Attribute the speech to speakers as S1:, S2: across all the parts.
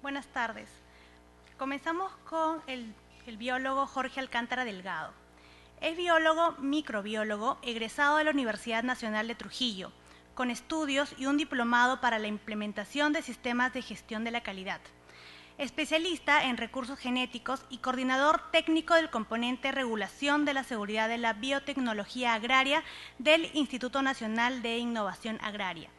S1: Buenas tardes. Comenzamos con el biólogo Jorge Alcántara Delgado. Es biólogo microbiólogo egresado de la Universidad Nacional de Trujillo, con estudios y un diplomado para la implementación de sistemas de gestión de la calidad. Especialista en recursos genéticos y coordinador técnico del componente Regulación de la Seguridad de la Biotecnología Agraria del Instituto Nacional de Innovación Agraria.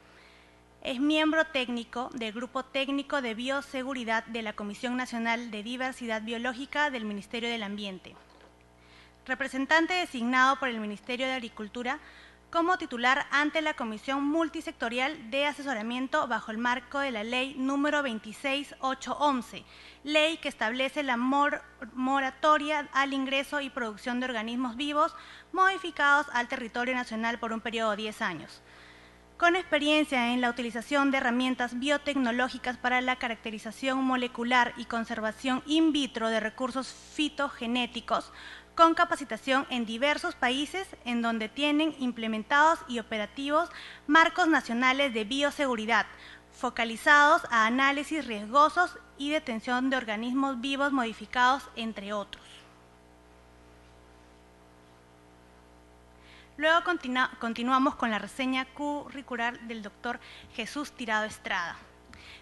S1: Es miembro técnico del Grupo Técnico de Bioseguridad de la Comisión Nacional de Diversidad Biológica del Ministerio del Ambiente. Representante designado por el Ministerio de Agricultura como titular ante la Comisión Multisectorial de Asesoramiento bajo el marco de la Ley número 26811, ley que establece la moratoria al ingreso y producción de organismos vivos modificados al territorio nacional por un periodo de 10 años. Con experiencia en la utilización de herramientas biotecnológicas para la caracterización molecular y conservación in vitro de recursos fitogenéticos, con capacitación en diversos países en donde tienen implementados y operativos marcos nacionales de bioseguridad, focalizados a análisis riesgosos y detención de organismos vivos modificados, entre otros. Luego continuamos con la reseña curricular del doctor Jesús Tirado Estrada.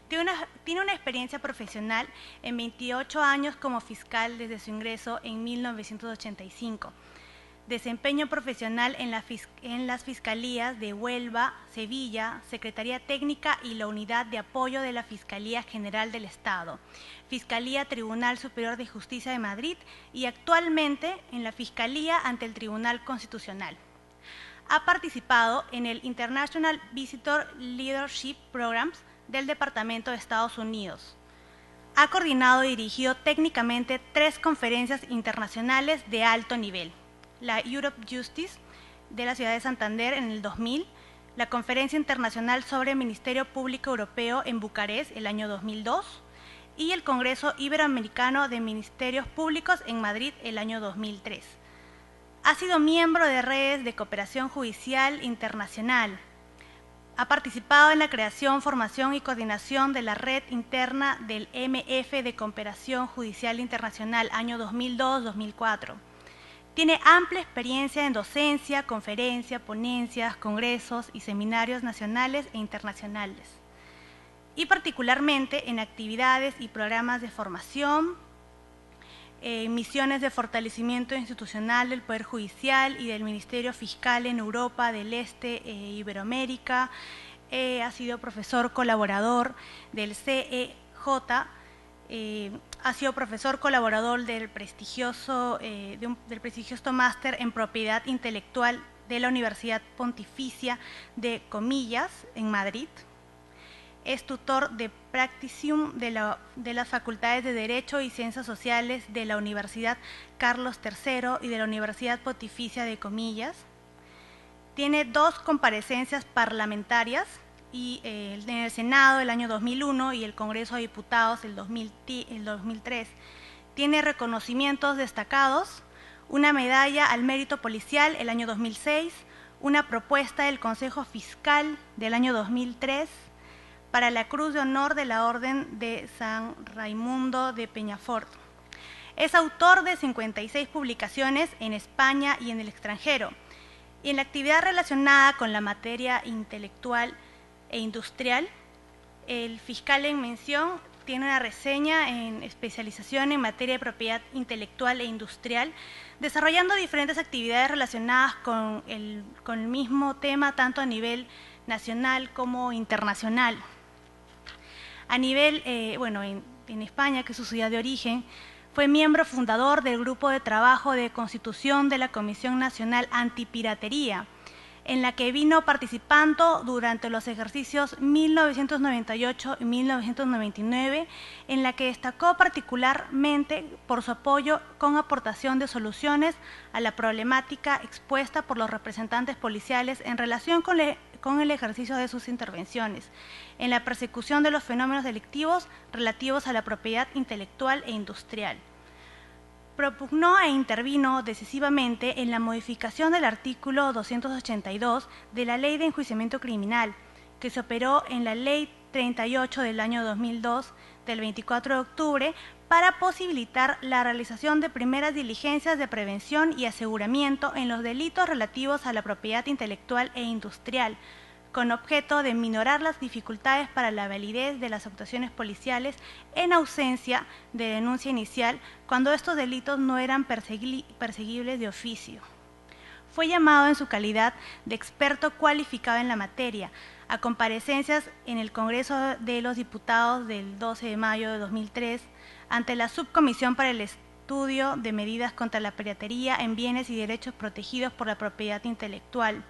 S1: Tiene una experiencia profesional en 28 años como fiscal desde su ingreso en 1985. Desempeño profesional en las fiscalías de Huelva, Sevilla, Secretaría Técnica y la Unidad de Apoyo de la Fiscalía General del Estado, Fiscalía Tribunal Superior de Justicia de Madrid y actualmente en la Fiscalía ante el Tribunal Constitucional. Ha participado en el International Visitor Leadership Programs del Departamento de Estados Unidos. Ha coordinado y dirigido técnicamente 3 conferencias internacionales de alto nivel: la Europe Justice de la ciudad de Santander en el 2000, la Conferencia Internacional sobre el Ministerio Público Europeo en Bucarest el año 2002 y el Congreso Iberoamericano de Ministerios Públicos en Madrid el año 2003. Ha sido miembro de redes de cooperación judicial internacional. Ha participado en la creación, formación y coordinación de la red interna del MF de Cooperación Judicial Internacional año 2002-2004. Tiene amplia experiencia en docencia, conferencias, ponencias, congresos y seminarios nacionales e internacionales, y particularmente en actividades y programas de formación, misiones de fortalecimiento institucional del Poder Judicial y del Ministerio Fiscal en Europa del Este e Iberoamérica. Ha sido profesor colaborador del CEJ, ha sido profesor colaborador del prestigioso máster en propiedad intelectual de la Universidad Pontificia de Comillas en Madrid. Es tutor de Practicium de las Facultades de Derecho y Ciencias Sociales de la Universidad Carlos III y de la Universidad Pontificia de Comillas. Tiene 2 comparecencias parlamentarias, en el Senado el año 2001 y el Congreso de Diputados el 2003. Tiene reconocimientos destacados, una medalla al mérito policial el año 2006, una propuesta del Consejo Fiscal del año 2003, para la Cruz de Honor de la Orden de San Raimundo de Peñafort. Es autor de 56 publicaciones en España y en el extranjero. Y en la actividad relacionada con la materia intelectual e industrial, el fiscal en mención tiene una reseña en especialización en materia de propiedad intelectual e industrial, desarrollando diferentes actividades relacionadas con el mismo tema, tanto a nivel nacional como internacional. A nivel, en España, que es su ciudad de origen, fue miembro fundador del Grupo de Trabajo de Constitución de la Comisión Nacional Antipiratería, en la que vino participando durante los ejercicios 1998 y 1999, en la que destacó particularmente por su apoyo con aportación de soluciones a la problemática expuesta por los representantes policiales en relación con el ejercicio de sus intervenciones, en la persecución de los fenómenos delictivos relativos a la propiedad intelectual e industrial. Propugnó e intervino decisivamente en la modificación del artículo 282 de la Ley de Enjuiciamiento Criminal, que se operó en la Ley 38 del año 2002, del 24 de octubre, para posibilitar la realización de primeras diligencias de prevención y aseguramiento en los delitos relativos a la propiedad intelectual e industrial, con objeto de minorar las dificultades para la validez de las actuaciones policiales en ausencia de denuncia inicial cuando estos delitos no eran perseguibles de oficio. Fue llamado en su calidad de experto cualificado en la materia a comparecencias en el Congreso de los Diputados del 12 de mayo de 2003 ante la Subcomisión para el Estudio de Medidas contra la Piratería en Bienes y Derechos Protegidos por la Propiedad Intelectual.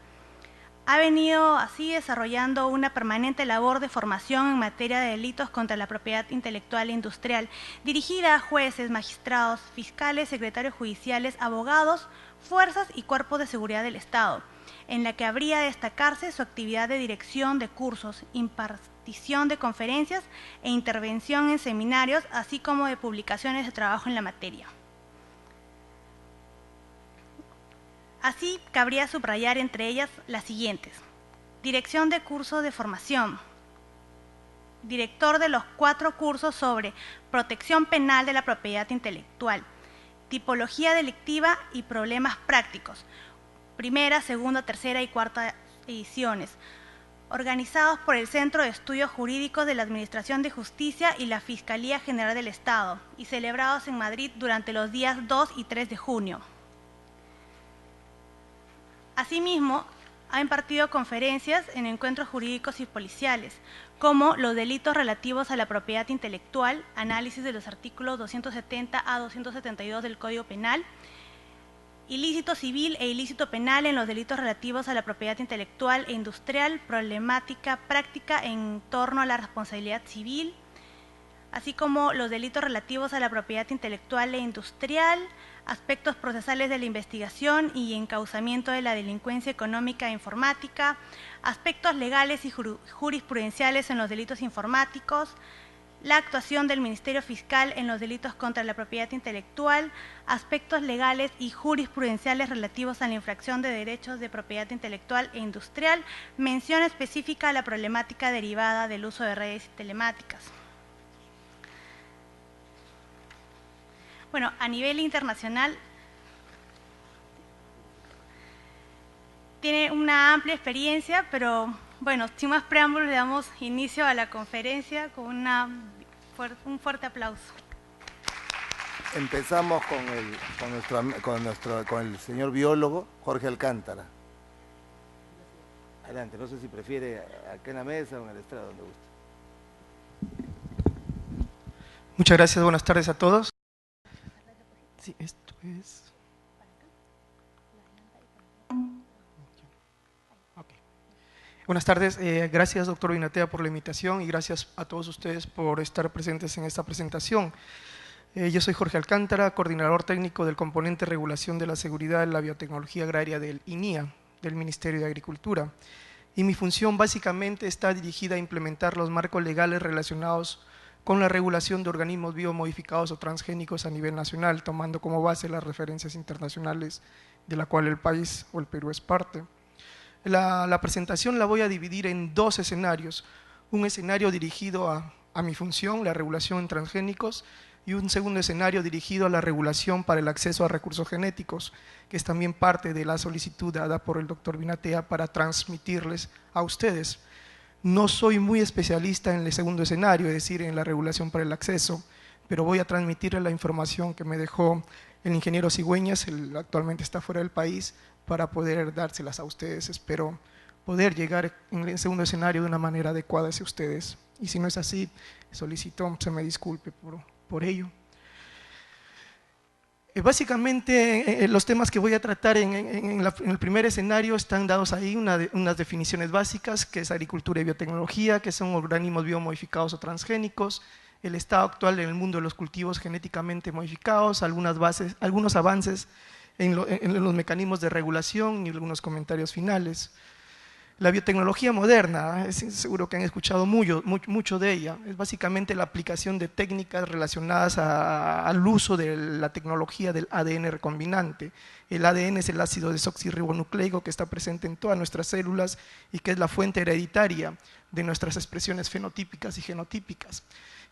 S1: Ha venido así desarrollando una permanente labor de formación en materia de delitos contra la propiedad intelectual e industrial, dirigida a jueces, magistrados, fiscales, secretarios judiciales, abogados, fuerzas y cuerpos de seguridad del Estado, en la que habría de destacarse su actividad de dirección de cursos, impartición de conferencias e intervención en seminarios, así como de publicaciones de trabajo en la materia. Así, cabría subrayar entre ellas las siguientes: dirección de cursos de formación, director de los 4 cursos sobre protección penal de la propiedad intelectual, tipología delictiva y problemas prácticos, primera, segunda, tercera y cuarta ediciones, organizados por el Centro de Estudios Jurídicos de la Administración de Justicia y la Fiscalía General del Estado, y celebrados en Madrid durante los días 2 y 3 de junio. Asimismo, ha impartido conferencias en encuentros jurídicos y policiales, como los delitos relativos a la propiedad intelectual, análisis de los artículos 270 a 272 del Código Penal, ilícito civil e ilícito penal en los delitos relativos a la propiedad intelectual e industrial, problemática práctica en torno a la responsabilidad civil, así como los delitos relativos a la propiedad intelectual e industrial, aspectos procesales de la investigación y encauzamiento de la delincuencia económica e informática, aspectos legales y jurisprudenciales en los delitos informáticos, la actuación del Ministerio Fiscal en los delitos contra la propiedad intelectual, aspectos legales y jurisprudenciales relativos a la infracción de derechos de propiedad intelectual e industrial, mención específica a la problemática derivada del uso de redes telemáticas. Bueno, a nivel internacional tiene una amplia experiencia, pero bueno, sin más preámbulos le damos inicio a la conferencia con un fuerte aplauso.
S2: Empezamos con el señor biólogo Jorge Alcántara. Adelante, no sé si prefiere acá en la mesa o en el estrado, donde guste.
S3: Muchas gracias, buenas tardes a todos. Sí, esto es... Okay. Buenas tardes, gracias doctor Binatea por la invitación y gracias a todos ustedes por estar presentes en esta presentación. Yo soy Jorge Alcántara, coordinador técnico del componente Regulación de la Seguridad en la Biotecnología Agraria del INIA, del Ministerio de Agricultura. Y mi función básicamente está dirigida a implementar los marcos legales relacionados con la regulación de organismos biomodificados o transgénicos a nivel nacional, tomando como base las referencias internacionales de la cual el país o el Perú es parte. La presentación la voy a dividir en 2 escenarios, un escenario dirigido a mi función, la regulación en transgénicos, y un segundo escenario dirigido a la regulación para el acceso a recursos genéticos, que es también parte de la solicitud dada por el doctor Binatea para transmitirles a ustedes. No soy muy especialista en el segundo escenario, es decir, en la regulación para el acceso, pero voy a transmitirle la información que me dejó el ingeniero Cigüeñas, él actualmente está fuera del país, para poder dárselas a ustedes. Espero poder llegar en el segundo escenario de una manera adecuada hacia ustedes. Y si no es así, solicito se me disculpe por ello. Básicamente, los temas que voy a tratar en el primer escenario están dados ahí, unas definiciones básicas, que es agricultura y biotecnología, que son organismos biomodificados o transgénicos, el estado actual en el mundo de los cultivos genéticamente modificados, algunos avances en los mecanismos de regulación y algunos comentarios finales. La biotecnología moderna, seguro que han escuchado mucho de ella, es básicamente la aplicación de técnicas relacionadas al uso de la tecnología del ADN recombinante. El ADN es el ácido desoxirribonucleico que está presente en todas nuestras células y que es la fuente hereditaria de nuestras expresiones fenotípicas y genotípicas.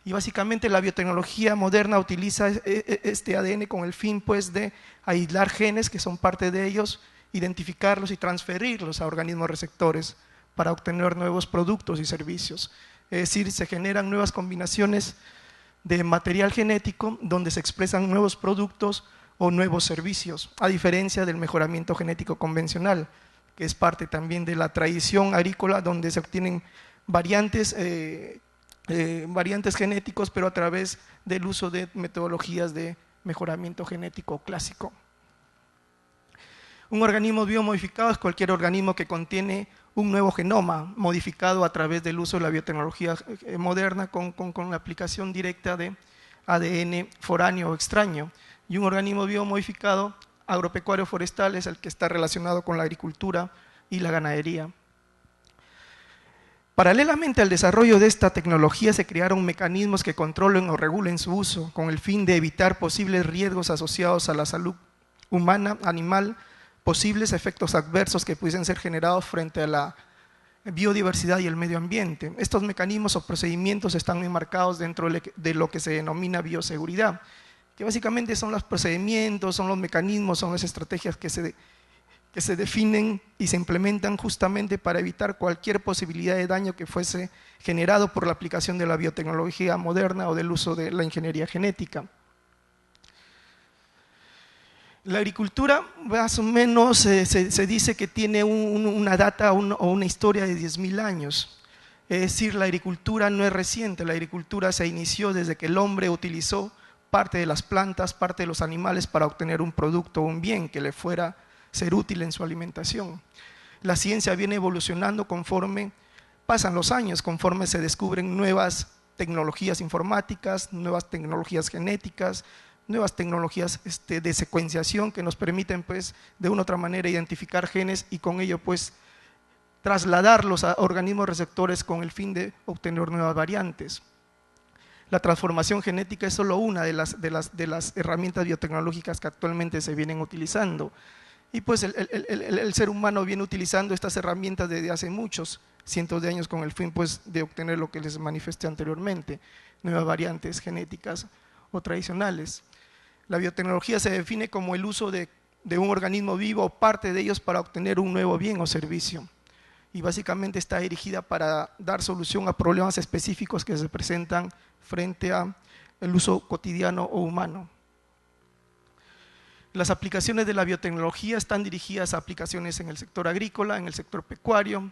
S3: Y básicamente la biotecnología moderna utiliza este ADN con el fin pues, de aislar genes que son parte de ellos, identificarlos y transferirlos a organismos receptores para obtener nuevos productos y servicios. Es decir, se generan nuevas combinaciones de material genético donde se expresan nuevos productos o nuevos servicios, a diferencia del mejoramiento genético convencional, que es parte también de la tradición agrícola donde se obtienen variantes genéticos, pero a través del uso de metodologías de mejoramiento genético clásico. Un organismo biomodificado es cualquier organismo que contiene un nuevo genoma modificado a través del uso de la biotecnología moderna con la aplicación directa de ADN foráneo o extraño. Y un organismo biomodificado agropecuario forestal es el que está relacionado con la agricultura y la ganadería. Paralelamente al desarrollo de esta tecnología se crearon mecanismos que controlen o regulen su uso con el fin de evitar posibles riesgos asociados a la salud humana, animal, posibles efectos adversos que pudiesen ser generados frente a la biodiversidad y el medio ambiente. Estos mecanismos o procedimientos están enmarcados dentro de lo que se denomina bioseguridad, que básicamente son los procedimientos, son los mecanismos, son las estrategias que se definen y se implementan justamente para evitar cualquier posibilidad de daño que fuese generado por la aplicación de la biotecnología moderna o del uso de la ingeniería genética. La agricultura más o menos se dice que tiene una data o una historia de 10.000 años. Es decir, la agricultura no es reciente, la agricultura se inició desde que el hombre utilizó parte de las plantas, parte de los animales para obtener un producto o un bien que le fuera ser útil en su alimentación. La ciencia viene evolucionando conforme pasan los años, conforme se descubren nuevas tecnologías informáticas, nuevas tecnologías genéticas, nuevas tecnologías de secuenciación que nos permiten pues de una u otra manera identificar genes y con ello pues trasladarlos a organismos receptores con el fin de obtener nuevas variantes. La transformación genética es solo una de las herramientas biotecnológicas que actualmente se vienen utilizando y pues el ser humano viene utilizando estas herramientas desde hace muchos cientos de años con el fin pues de obtener lo que les manifesté anteriormente, nuevas variantes genéticas o tradicionales. La biotecnología se define como el uso de un organismo vivo o parte de ellos para obtener un nuevo bien o servicio y básicamente está dirigida para dar solución a problemas específicos que se presentan frente al uso cotidiano o humano. Las aplicaciones de la biotecnología están dirigidas a aplicaciones en el sector agrícola, en el sector pecuario,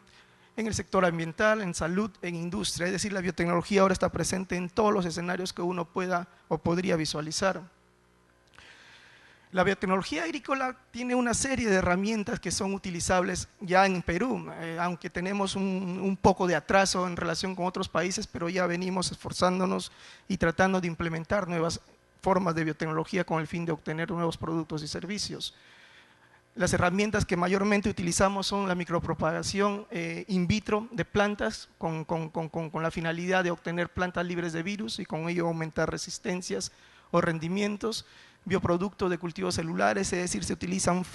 S3: en el sector ambiental, en salud, en industria, es decir, la biotecnología ahora está presente en todos los escenarios que uno pueda o podría visualizar. La biotecnología agrícola tiene una serie de herramientas que son utilizables ya en Perú, aunque tenemos un poco de atraso en relación con otros países, pero ya venimos esforzándonos y tratando de implementar nuevas formas de biotecnología con el fin de obtener nuevos productos y servicios. Las herramientas que mayormente utilizamos son la micropropagación in vitro de plantas con la finalidad de obtener plantas libres de virus y con ello aumentar resistencias o rendimientos, bioproductos de cultivos celulares, es decir, se utilizan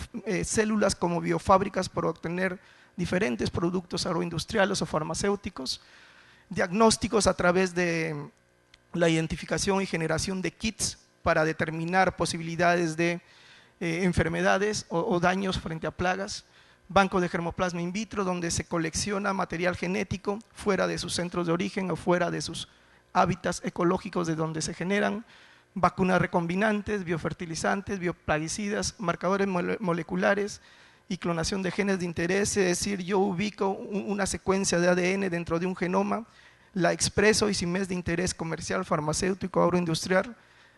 S3: células como biofábricas para obtener diferentes productos agroindustriales o farmacéuticos, diagnósticos a través de la identificación y generación de kits para determinar posibilidades de enfermedades o daños frente a plagas, banco de germoplasma in vitro donde se colecciona material genético fuera de sus centros de origen o fuera de sus hábitats ecológicos de donde se generan, vacunas recombinantes, biofertilizantes, bioplaguicidas, marcadores moleculares y clonación de genes de interés, es decir, yo ubico una secuencia de ADN dentro de un genoma, la expreso y si me es de interés comercial, farmacéutico, agroindustrial,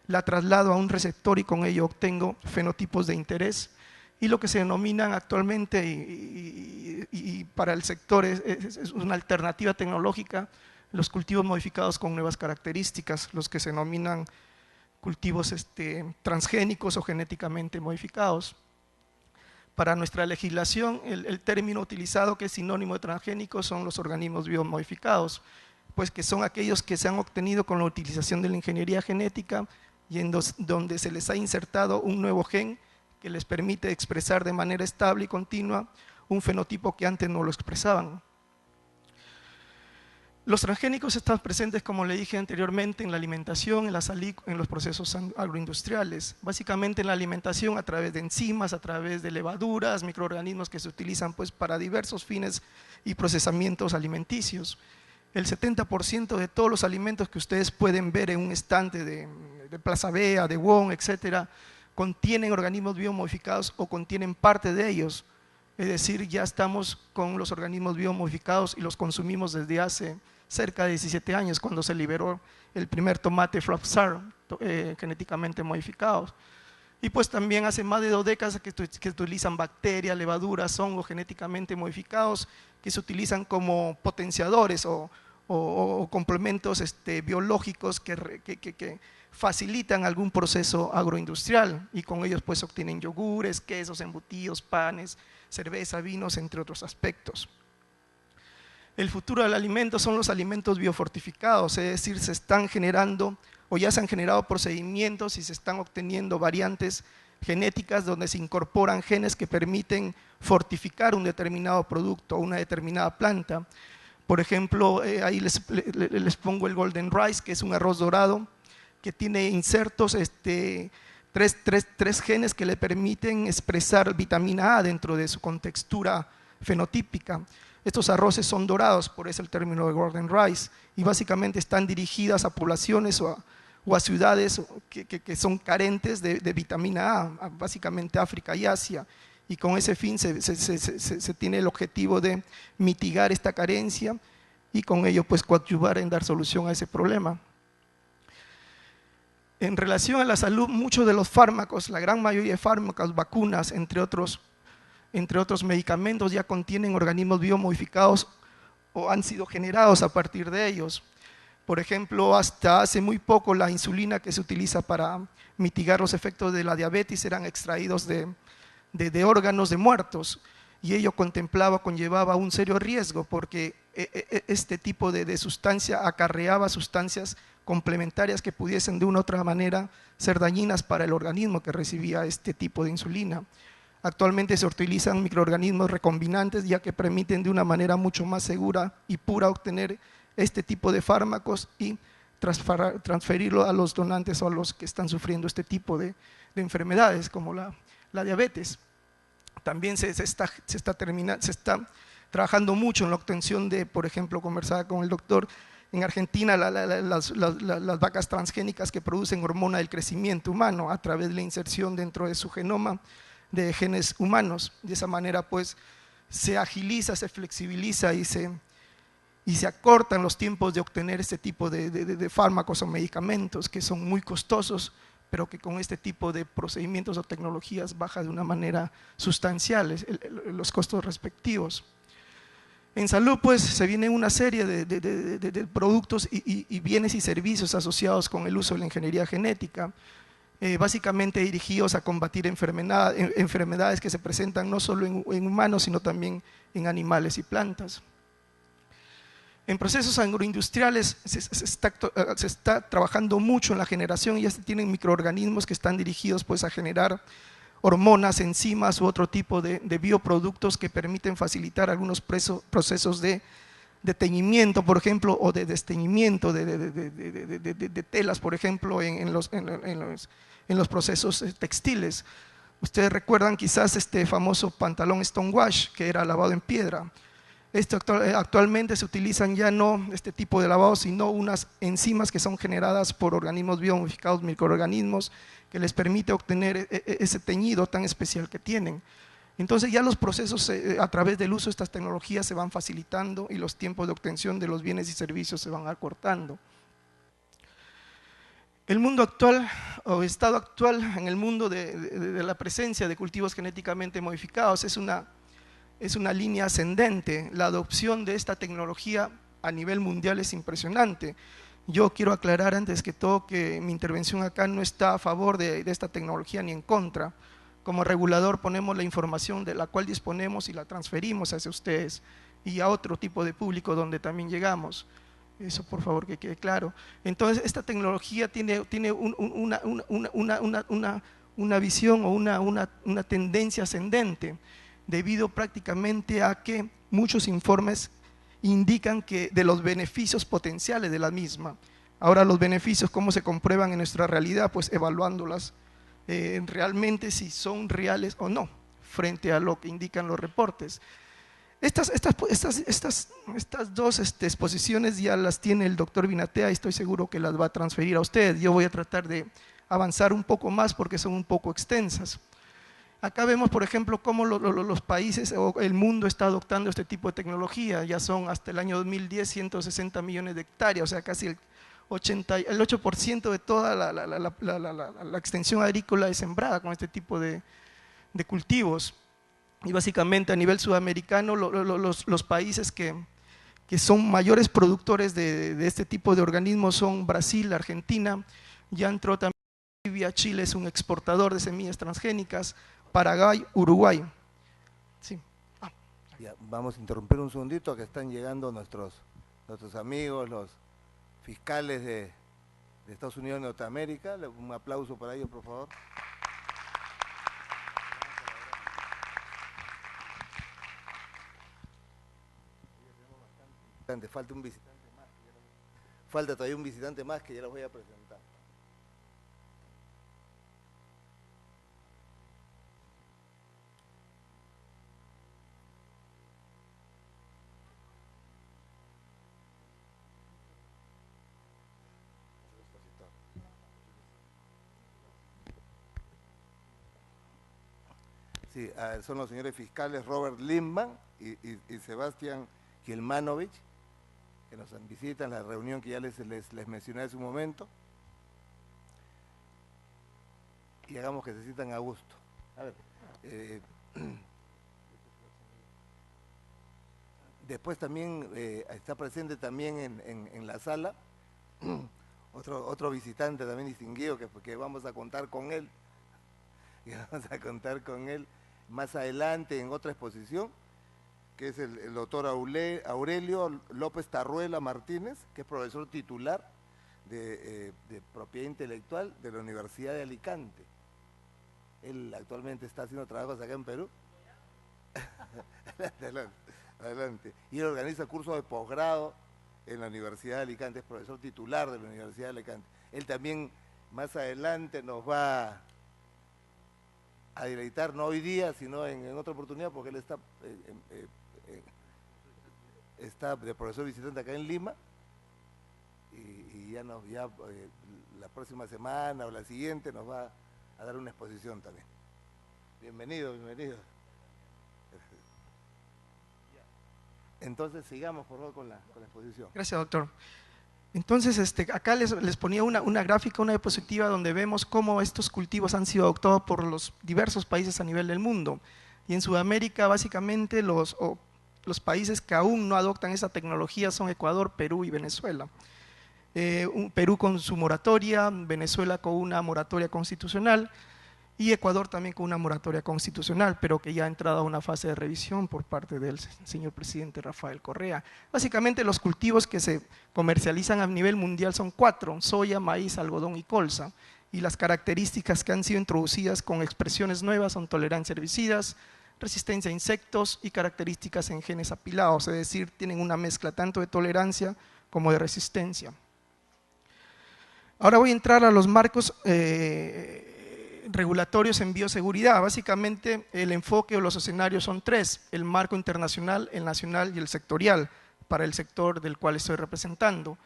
S3: la traslado a un receptor y con ello obtengo fenotipos de interés y lo que se denominan actualmente y para el sector es una alternativa tecnológica, los cultivos modificados con nuevas características, los que se denominan cultivos transgénicos o genéticamente modificados. Para nuestra legislación, el término utilizado que es sinónimo de transgénicos son los organismos biomodificados, pues que son aquellos que se han obtenido con la utilización de la ingeniería genética y donde se les ha insertado un nuevo gen que les permite expresar de manera estable y continua un fenotipo que antes no lo expresaban. Los transgénicos están presentes, como le dije anteriormente, en la alimentación, en la salud, en los procesos agroindustriales. Básicamente en la alimentación a través de enzimas, a través de levaduras, microorganismos que se utilizan pues, para diversos fines y procesamientos alimenticios. El 70% de todos los alimentos que ustedes pueden ver en un estante de Plaza Vea, de Wong, etcétera, contienen organismos biomodificados o contienen parte de ellos. Es decir, ya estamos con los organismos biomodificados y los consumimos desde hace cerca de 17 años, cuando se liberó el primer tomate Flapsar genéticamente modificados. Y pues también hace más de 2 décadas que utilizan bacterias, levaduras, hongos genéticamente modificados, que se utilizan como potenciadores o complementos biológicos que facilitan algún proceso agroindustrial, y con ellos pues obtienen yogures, quesos, embutidos, panes, cerveza, vinos, entre otros aspectos. El futuro del alimento son los alimentos biofortificados, es decir, se están generando o ya se han generado procedimientos y se están obteniendo variantes genéticas donde se incorporan genes que permiten fortificar un determinado producto o una determinada planta. Por ejemplo, ahí les pongo el golden rice, que es un arroz dorado que tiene insertos tres genes que le permiten expresar vitamina A dentro de su contextura fenotípica. Estos arroces son dorados, por eso el término de golden rice, y básicamente están dirigidas a poblaciones o a ciudades que son carentes de vitamina A, básicamente África y Asia, y con ese fin se tiene el objetivo de mitigar esta carencia y con ello pues coadyuvar en dar solución a ese problema. En relación a la salud, muchos de los fármacos, la gran mayoría de fármacos, vacunas, entre otros medicamentos ya contienen organismos biomodificados o han sido generados a partir de ellos. Por ejemplo, hasta hace muy poco la insulina que se utiliza para mitigar los efectos de la diabetes eran extraídos de órganos de muertos, y ello conllevaba un serio riesgo porque este tipo de sustancia acarreaba sustancias complementarias que pudiesen de una u otra manera ser dañinas para el organismo que recibía este tipo de insulina. Actualmente se utilizan microorganismos recombinantes, ya que permiten de una manera mucho más segura y pura obtener este tipo de fármacos y transferirlo a los donantes o a los que están sufriendo este tipo de enfermedades como la diabetes. También se está trabajando mucho en la obtención de, por ejemplo, conversaba con el doctor, en Argentina las vacas transgénicas que producen hormona del crecimiento humano a través de la inserción dentro de su genoma de genes humanos. De esa manera pues se agiliza, se flexibiliza y se acortan los tiempos de obtener este tipo de fármacos o medicamentos que son muy costosos, pero que con este tipo de procedimientos o tecnologías baja de una manera sustancial los costos respectivos. En salud pues se viene una serie de productos y bienes y servicios asociados con el uso de la ingeniería genética, básicamente dirigidos a combatir enfermedades que se presentan no solo en humanos, sino también en animales y plantas. En procesos agroindustriales se está trabajando mucho en la generación y ya se tienen microorganismos que están dirigidos pues, a generar hormonas, enzimas u otro tipo de bioproductos que permiten facilitar algunos procesos de teñimiento, por ejemplo, o de desteñimiento de telas, por ejemplo, en los procesos textiles. Ustedes recuerdan quizás este famoso pantalón Stonewash, que era lavado en piedra. Actualmente se utilizan ya no este tipo de lavado, sino unas enzimas que son generadas por organismos biomodificados, microorganismos, que les permite obtener ese teñido tan especial que tienen. Entonces ya los procesos a través del uso de estas tecnologías se van facilitando y los tiempos de obtención de los bienes y servicios se van acortando. El mundo actual, o estado actual en el mundo de la presencia de cultivos genéticamente modificados es una línea ascendente. La adopción de esta tecnología a nivel mundial es impresionante. Yo quiero aclarar antes que todo que mi intervención acá no está a favor de esta tecnología ni en contra. como regulador ponemos la información de la cual disponemos y la transferimos hacia ustedes y a otro tipo de público donde también llegamos. Eso por favor que quede claro. Entonces esta tecnología tiene una visión o una tendencia ascendente, debido prácticamente a que muchos informes indican que de los beneficios potenciales de la misma. Ahora los beneficios, ¿cómo se comprueban en nuestra realidad? Pues evaluándolas realmente si son reales o no, frente a lo que indican los reportes. Estas dos exposiciones ya las tiene el doctor Binatea y estoy seguro que las va a transferir a usted. Yo voy a tratar de avanzar un poco más porque son un poco extensas. Acá vemos, por ejemplo, cómo los países o el mundo está adoptando este tipo de tecnología. Ya son hasta el año 2010 160 millones de hectáreas, o sea, casi el 8% de toda la extensión agrícola es sembrada con este tipo de cultivos. Y básicamente a nivel sudamericano los países que son mayores productores de este tipo de organismos son Brasil, Argentina, ya entró también Bolivia, Chile es un exportador de semillas transgénicas, Paraguay, Uruguay. Sí.
S2: Ya, vamos a interrumpir un segundito, que están llegando nuestros amigos, los fiscales de Estados Unidos y Norteamérica. Un aplauso para ellos, por favor. Falta un visitante más. Falta todavía un visitante más que ya los voy a presentar. Sí, son los señores fiscales Robert Lindman y Sebastián Kilmanovich, que nos visitan en la reunión que ya les mencioné hace un momento. Y hagamos que se sientan a gusto. A ver, después también está presente también en la sala otro visitante también distinguido que vamos a contar con él. Y vamos a contar con él más adelante en otra exposición, que es el doctor Aurelio López Tarruela Martínez, que es profesor titular de propiedad intelectual de la Universidad de Alicante. Él actualmente está haciendo trabajos acá en Perú. Adelante. Y él organiza cursos de posgrado en la Universidad de Alicante, es profesor titular de la Universidad de Alicante. Él también más adelante nos va a deleitar, no hoy día, sino en otra oportunidad, porque él está de profesor visitante acá en Lima, y ya la próxima semana o la siguiente nos va a dar una exposición también. Bienvenido. Entonces sigamos por favor con la exposición.
S3: Gracias, doctor. Entonces, acá les ponía una gráfica, una diapositiva donde vemos cómo estos cultivos han sido adoptados por los diversos países a nivel del mundo. Y en Sudamérica, básicamente, los países que aún no adoptan esa tecnología son Ecuador, Perú y Venezuela. Perú con su moratoria, Venezuela con una moratoria constitucional y Ecuador también con una moratoria constitucional, pero que ya ha entrado a una fase de revisión por parte del señor presidente Rafael Correa. Básicamente los cultivos que se comercializan a nivel mundial son 4, soya, maíz, algodón y colza, y las características que han sido introducidas con expresiones nuevas son tolerancia a herbicidas, resistencia a insectos y características en genes apilados, es decir, tienen una mezcla tanto de tolerancia como de resistencia. Ahora voy a entrar a los marcos regulatorios en bioseguridad. Básicamente el enfoque o los escenarios son 3, el marco internacional, el nacional y el sectorial, para el sector del cual estoy representando.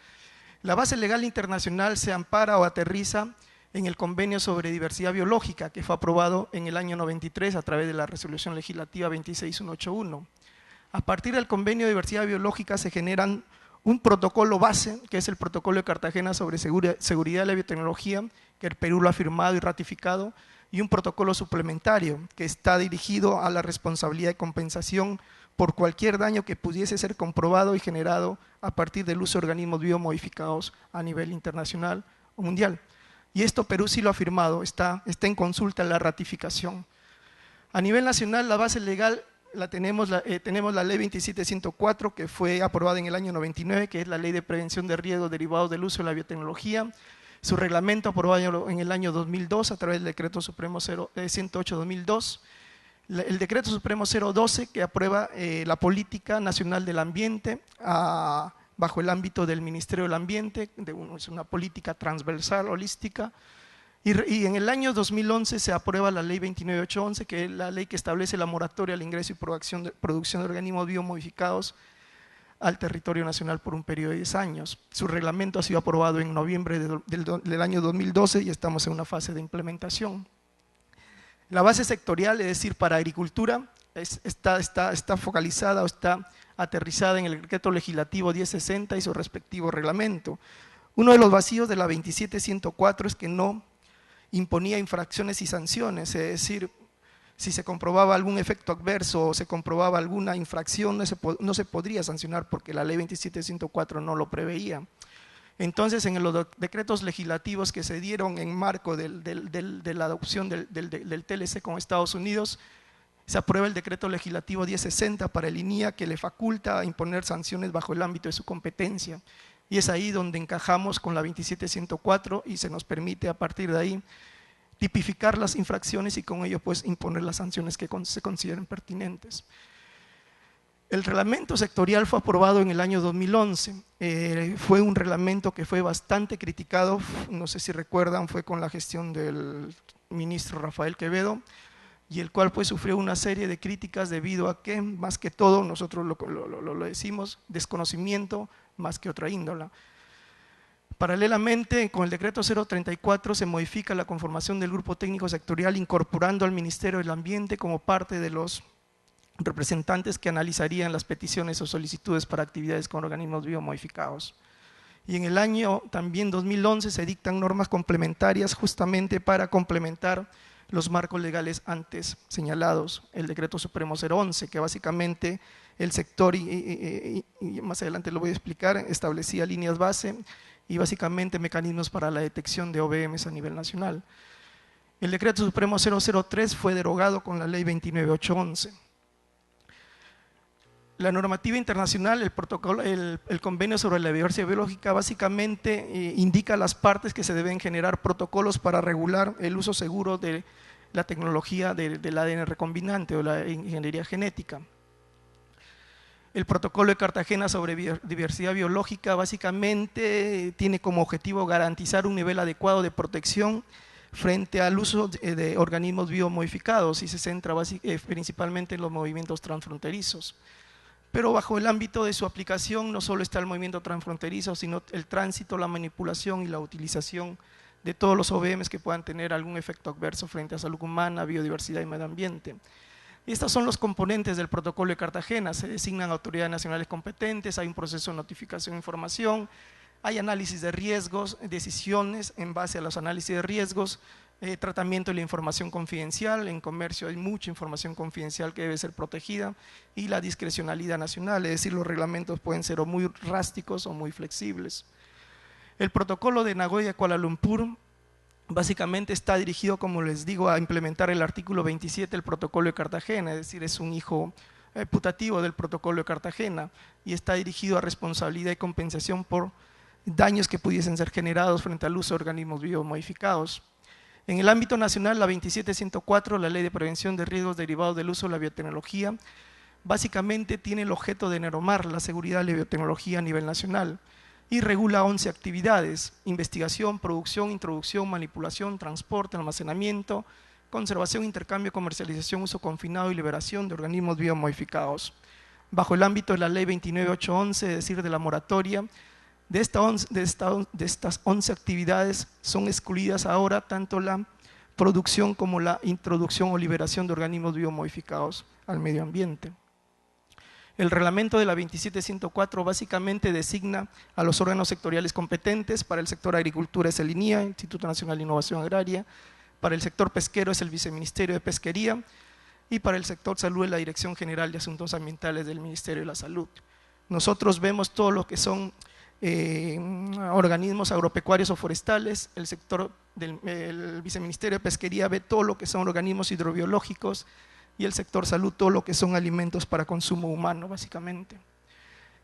S3: La base legal internacional se ampara o aterriza en el Convenio sobre Diversidad Biológica, que fue aprobado en el año 93 a través de la Resolución Legislativa 26181. A partir del Convenio de Diversidad Biológica se generan un protocolo base, que es el Protocolo de Cartagena sobre Seguridad de la Biotecnología, que el Perú lo ha firmado y ratificado, y un protocolo suplementario, que está dirigido a la responsabilidad de compensación por cualquier daño que pudiese ser comprobado y generado a partir del uso de organismos biomodificados a nivel internacional o mundial. Y esto Perú sí lo ha firmado, está en consulta la ratificación. A nivel nacional, la base legal tenemos la ley 27104, que fue aprobada en el año 99, que es la ley de prevención de riesgos derivados del uso de la biotecnología. Su reglamento aprobado en el año 2002 a través del decreto supremo 108-2002. El decreto supremo 012, que aprueba la política nacional del ambiente bajo el ámbito del Ministerio del Ambiente, es una política transversal, holística. Y en el año 2011 se aprueba la ley 29811, que es la ley que establece la moratoria al ingreso y producción de organismos biomodificados al territorio nacional por un periodo de 10 años. Su reglamento ha sido aprobado en noviembre del año 2012 y estamos en una fase de implementación. La base sectorial, es decir, para agricultura, está focalizada o está aterrizada en el decreto legislativo 1060 y su respectivo reglamento. Uno de los vacíos de la 27104 es que no imponía infracciones y sanciones, es decir, si se comprobaba algún efecto adverso o se comprobaba alguna infracción, no se podría sancionar porque la ley 27104 no lo preveía. Entonces, en los decretos legislativos que se dieron en marco de la adopción del TLC con Estados Unidos, se aprueba el decreto legislativo 1060 para el INIA, que le faculta a imponer sanciones bajo el ámbito de su competencia. Y es ahí donde encajamos con la 27104 y se nos permite a partir de ahí tipificar las infracciones y con ello pues imponer las sanciones que se consideren pertinentes. El reglamento sectorial fue aprobado en el año 2011, fue un reglamento que fue bastante criticado, no sé si recuerdan, fue con la gestión del ministro Rafael Quevedo, y el cual pues sufrió una serie de críticas debido a que, más que todo, nosotros lo decimos, desconocimiento más que otra índola. Paralelamente, con el decreto 034 se modifica la conformación del grupo técnico sectorial incorporando al Ministerio del Ambiente como parte de los representantes que analizarían las peticiones o solicitudes para actividades con organismos biomodificados. Y en el año también 2011 se dictan normas complementarias justamente para complementar los marcos legales antes señalados, el decreto supremo 011, que básicamente el sector, y más adelante lo voy a explicar, establecía líneas base y básicamente mecanismos para la detección de OBMs a nivel nacional. El decreto supremo 003 fue derogado con la ley 29811. La normativa internacional, el protocolo, el convenio sobre la diversidad biológica básicamente indica a las partes que se deben generar protocolos para regular el uso seguro de la tecnología del ADN recombinante o la ingeniería genética. El protocolo de Cartagena sobre diversidad biológica básicamente tiene como objetivo garantizar un nivel adecuado de protección frente al uso de organismos biomodificados y se centra principalmente en los movimientos transfronterizos. Pero bajo el ámbito de su aplicación no solo está el movimiento transfronterizo, sino el tránsito, la manipulación y la utilización de todos los OBMs que puedan tener algún efecto adverso frente a salud humana, biodiversidad y medio ambiente. Y estos son los componentes del protocolo de Cartagena, se designan autoridades nacionales competentes, hay un proceso de notificación e información, hay análisis de riesgos, decisiones en base a los análisis de riesgos, tratamiento de la información confidencial, en comercio hay mucha información confidencial que debe ser protegida y la discrecionalidad nacional, es decir, los reglamentos pueden ser o muy drásticos o muy flexibles. El protocolo de Nagoya-Kuala Lumpur básicamente está dirigido, como les digo, a implementar el artículo 27 del protocolo de Cartagena, es decir, es un hijo putativo del protocolo de Cartagena y está dirigido a responsabilidad y compensación por daños que pudiesen ser generados frente al uso de organismos biomodificados. En el ámbito nacional, la 27104, la Ley de Prevención de Riesgos Derivados del Uso de la Biotecnología, básicamente tiene el objeto de normar la seguridad de la biotecnología a nivel nacional y regula 11 actividades: investigación, producción, introducción, manipulación, transporte, almacenamiento, conservación, intercambio, comercialización, uso confinado y liberación de organismos biomodificados. Bajo el ámbito de la Ley 29811, es decir, de la moratoria, de estas 11 actividades son excluidas ahora tanto la producción como la introducción o liberación de organismos biomodificados al medio ambiente. El reglamento de la 27104 básicamente designa a los órganos sectoriales competentes. Para el sector agricultura es el INIA, Instituto Nacional de Innovación Agraria, para el sector pesquero es el Viceministerio de Pesquería y para el sector salud es la Dirección General de Asuntos Ambientales del Ministerio de la Salud. Nosotros vemos todo lo que son organismos agropecuarios o forestales, el sector del Viceministerio de Pesquería ve todo lo que son organismos hidrobiológicos, y el sector salud todo lo que son alimentos para consumo humano, básicamente.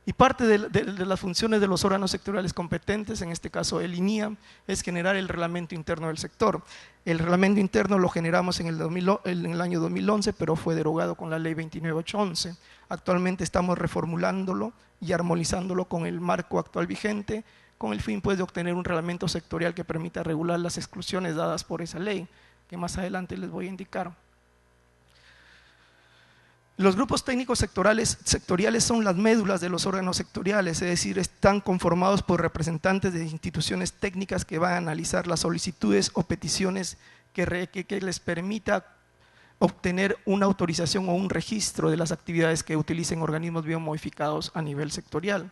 S3: Y parte de las funciones de los órganos sectoriales competentes, en este caso el INIA, es generar el reglamento interno del sector. El reglamento interno lo generamos en el año 2011, pero fue derogado con la ley 29811. Actualmente estamos reformulándolo y armonizándolo con el marco actual vigente, con el fin pues, de obtener un reglamento sectorial que permita regular las exclusiones dadas por esa ley, que más adelante les voy a indicar. Los grupos técnicos sectoriales son las médulas de los órganos sectoriales, es decir, están conformados por representantes de instituciones técnicas que van a analizar las solicitudes o peticiones que les permita obtener una autorización o un registro de las actividades que utilicen organismos biomodificados a nivel sectorial.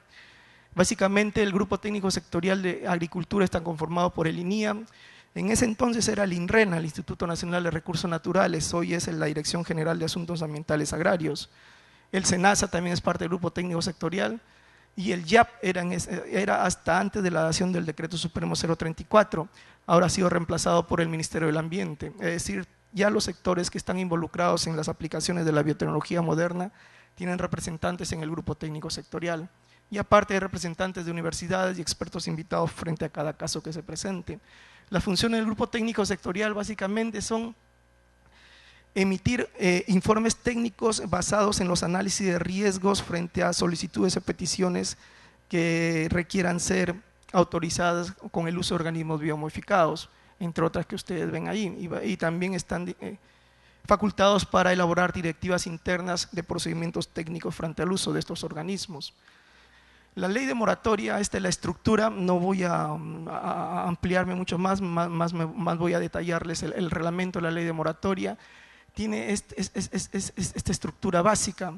S3: Básicamente el grupo técnico sectorial de agricultura está conformado por el INIA. En ese entonces era el INRENA, el Instituto Nacional de Recursos Naturales, hoy es la Dirección General de Asuntos Ambientales Agrarios. El SENASA también es parte del grupo técnico sectorial y el YAP era hasta antes de la dación del Decreto Supremo 034, ahora ha sido reemplazado por el Ministerio del Ambiente, es decir, ya los sectores que están involucrados en las aplicaciones de la biotecnología moderna tienen representantes en el grupo técnico sectorial y aparte hay representantes de universidades y expertos invitados frente a cada caso que se presente. Las funciones del grupo técnico sectorial básicamente son emitir informes técnicos basados en los análisis de riesgos frente a solicitudes o peticiones que requieran ser autorizadas con el uso de organismos biomodificados, entre otras que ustedes ven ahí, y también están facultados para elaborar directivas internas de procedimientos técnicos frente al uso de estos organismos. La ley de moratoria, esta es la estructura, no voy a ampliarme mucho más voy a detallarles el reglamento de la ley de moratoria. Tiene esta estructura básica,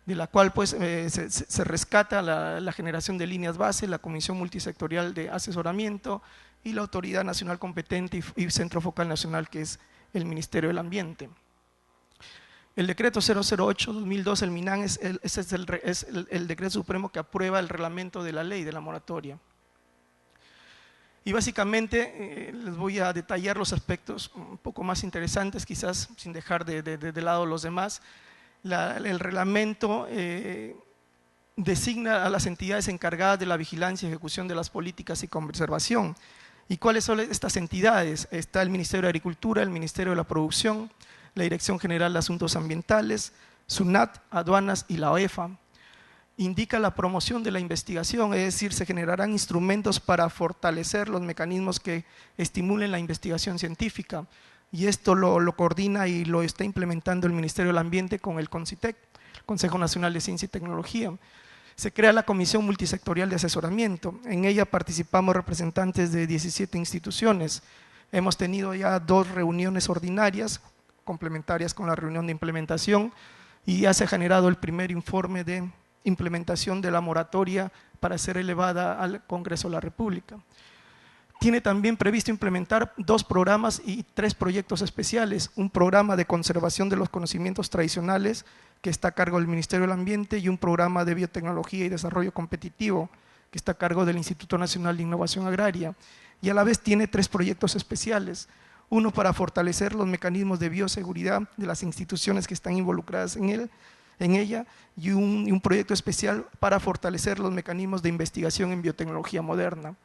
S3: de la cual pues, se rescata la generación de líneas base, la Comisión Multisectorial de Asesoramiento y la Autoridad Nacional Competente y Centro Focal Nacional, que es el Ministerio del Ambiente. El decreto 008-2002, el MINAN, es el decreto supremo que aprueba el reglamento de la ley de la moratoria. Y básicamente les voy a detallar los aspectos un poco más interesantes, quizás sin dejar de lado los demás. El reglamento designa a las entidades encargadas de la vigilancia y ejecución de las políticas y conservación. ¿Y cuáles son estas entidades? Está el Ministerio de Agricultura, el Ministerio de la Producción, la Dirección General de Asuntos Ambientales, SUNAT, Aduanas y la OEFA. Indica la promoción de la investigación, es decir, se generarán instrumentos para fortalecer los mecanismos que estimulen la investigación científica y esto lo coordina y lo está implementando el Ministerio del Ambiente con el CONCITEC, Consejo Nacional de Ciencia y Tecnología. Se crea la Comisión Multisectorial de Asesoramiento, en ella participamos representantes de 17 instituciones, hemos tenido ya 2 reuniones ordinarias, complementarias con la reunión de implementación y ya se ha generado el primer informe de implementación de la moratoria para ser elevada al Congreso de la República. Tiene también previsto implementar 2 programas y 3 proyectos especiales, un programa de conservación de los conocimientos tradicionales que está a cargo del Ministerio del Ambiente y un programa de biotecnología y desarrollo competitivo que está a cargo del Instituto Nacional de Innovación Agraria y a la vez tiene 3 proyectos especiales. Uno para fortalecer los mecanismos de bioseguridad de las instituciones que están involucradas en ella y un proyecto especial para fortalecer los mecanismos de investigación en biotecnología moderna.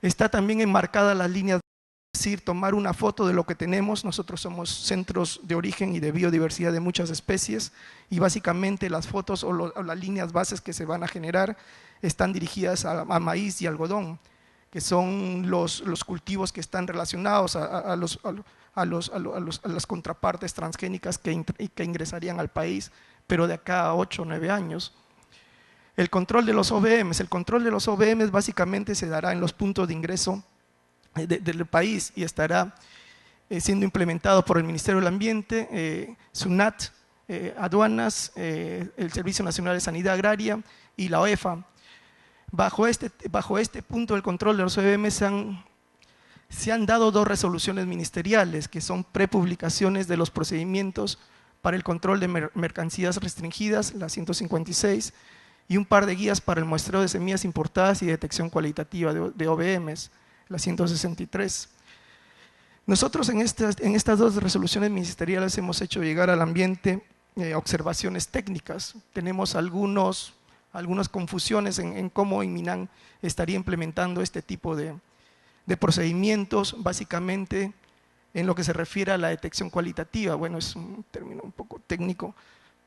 S3: Está también enmarcada las líneas, es decir, tomar una foto de lo que tenemos. Nosotros somos centros de origen y de biodiversidad de muchas especies y básicamente las fotos o las líneas bases que se van a generar están dirigidas a maíz y algodón, que son los cultivos que están relacionados a las contrapartes transgénicas que ingresarían al país, pero de acá a 8 o 9 años. El control de los OVMs básicamente se dará en los puntos de ingreso del país y estará siendo implementado por el Ministerio del Ambiente, SUNAT, Aduanas, el Servicio Nacional de Sanidad Agraria y la OEFA. Bajo este punto del control de los OVM se han dado 2 resoluciones ministeriales que son prepublicaciones de los procedimientos para el control de mercancías restringidas, la 156, y un par de guías para el muestreo de semillas importadas y detección cualitativa de OVMs, la 163. Nosotros en estas dos resoluciones ministeriales hemos hecho llegar al ambiente observaciones técnicas. Tenemos algunas confusiones en cómo Inminan estaría implementando este tipo de procedimientos, básicamente en lo que se refiere a la detección cualitativa. Bueno, es un término un poco técnico,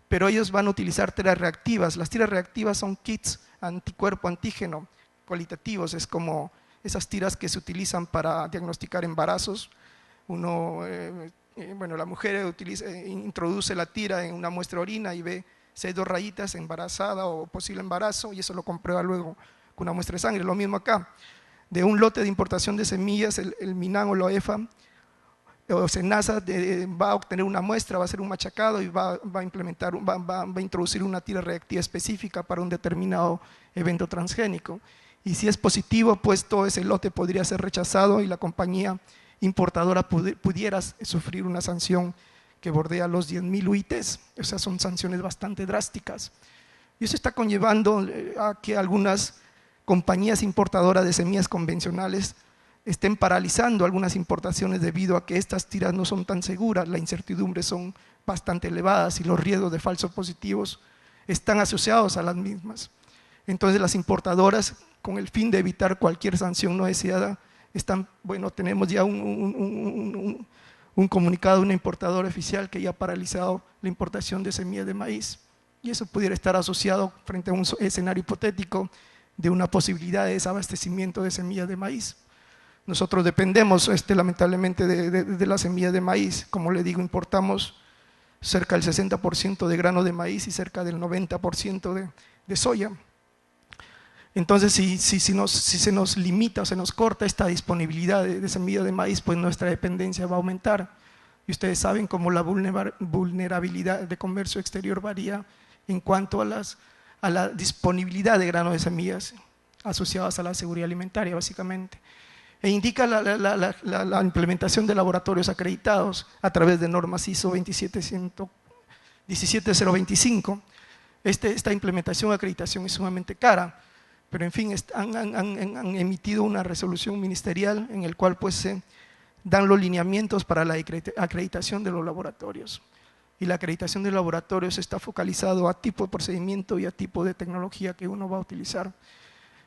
S3: pero ellos van a utilizar tiras reactivas. Las tiras reactivas son kits anticuerpo antígeno cualitativos, es como esas tiras que se utilizan para diagnosticar embarazos. La mujer introduce la tira en una muestra de orina y ve si hay 2 rayitas, embarazada o posible embarazo, y eso lo comprueba luego con una muestra de sangre. Lo mismo acá, de un lote de importación de semillas, el MINAN o la OEFA o SENASA va a obtener una muestra, va a hacer un machacado y va a introducir una tira reactiva específica para un determinado evento transgénico. Y si es positivo, pues todo ese lote podría ser rechazado y la compañía importadora pudiera sufrir una sanción que bordea los 10.000 UITs, o sea, son sanciones bastante drásticas. Y eso está conllevando a que algunas compañías importadoras de semillas convencionales estén paralizando algunas importaciones debido a que estas tiras no son tan seguras, las incertidumbres son bastante elevadas y los riesgos de falsos positivos están asociados a las mismas. Entonces las importadoras, con el fin de evitar cualquier sanción no deseada, tenemos ya un comunicado de una importadora oficial que ya ha paralizado la importación de semillas de maíz, y eso pudiera estar asociado frente a un escenario hipotético de una posibilidad de desabastecimiento de semillas de maíz. Nosotros dependemos lamentablemente de las semillas de maíz. Como le digo, importamos cerca del 60% de grano de maíz y cerca del 90% de soya. Entonces, si se nos limita o se nos corta esta disponibilidad de semillas de maíz, pues nuestra dependencia va a aumentar. Y ustedes saben cómo la vulnerabilidad de comercio exterior varía en cuanto a la disponibilidad de grano de semillas asociadas a la seguridad alimentaria, básicamente. E indica la implementación de laboratorios acreditados a través de normas ISO 17025. Esta implementación de acreditación es sumamente cara, pero en fin, han emitido una resolución ministerial en el cual pues se dan los lineamientos para la acreditación de los laboratorios. Y la acreditación de laboratorios está focalizado a tipo de procedimiento y a tipo de tecnología que uno va a utilizar.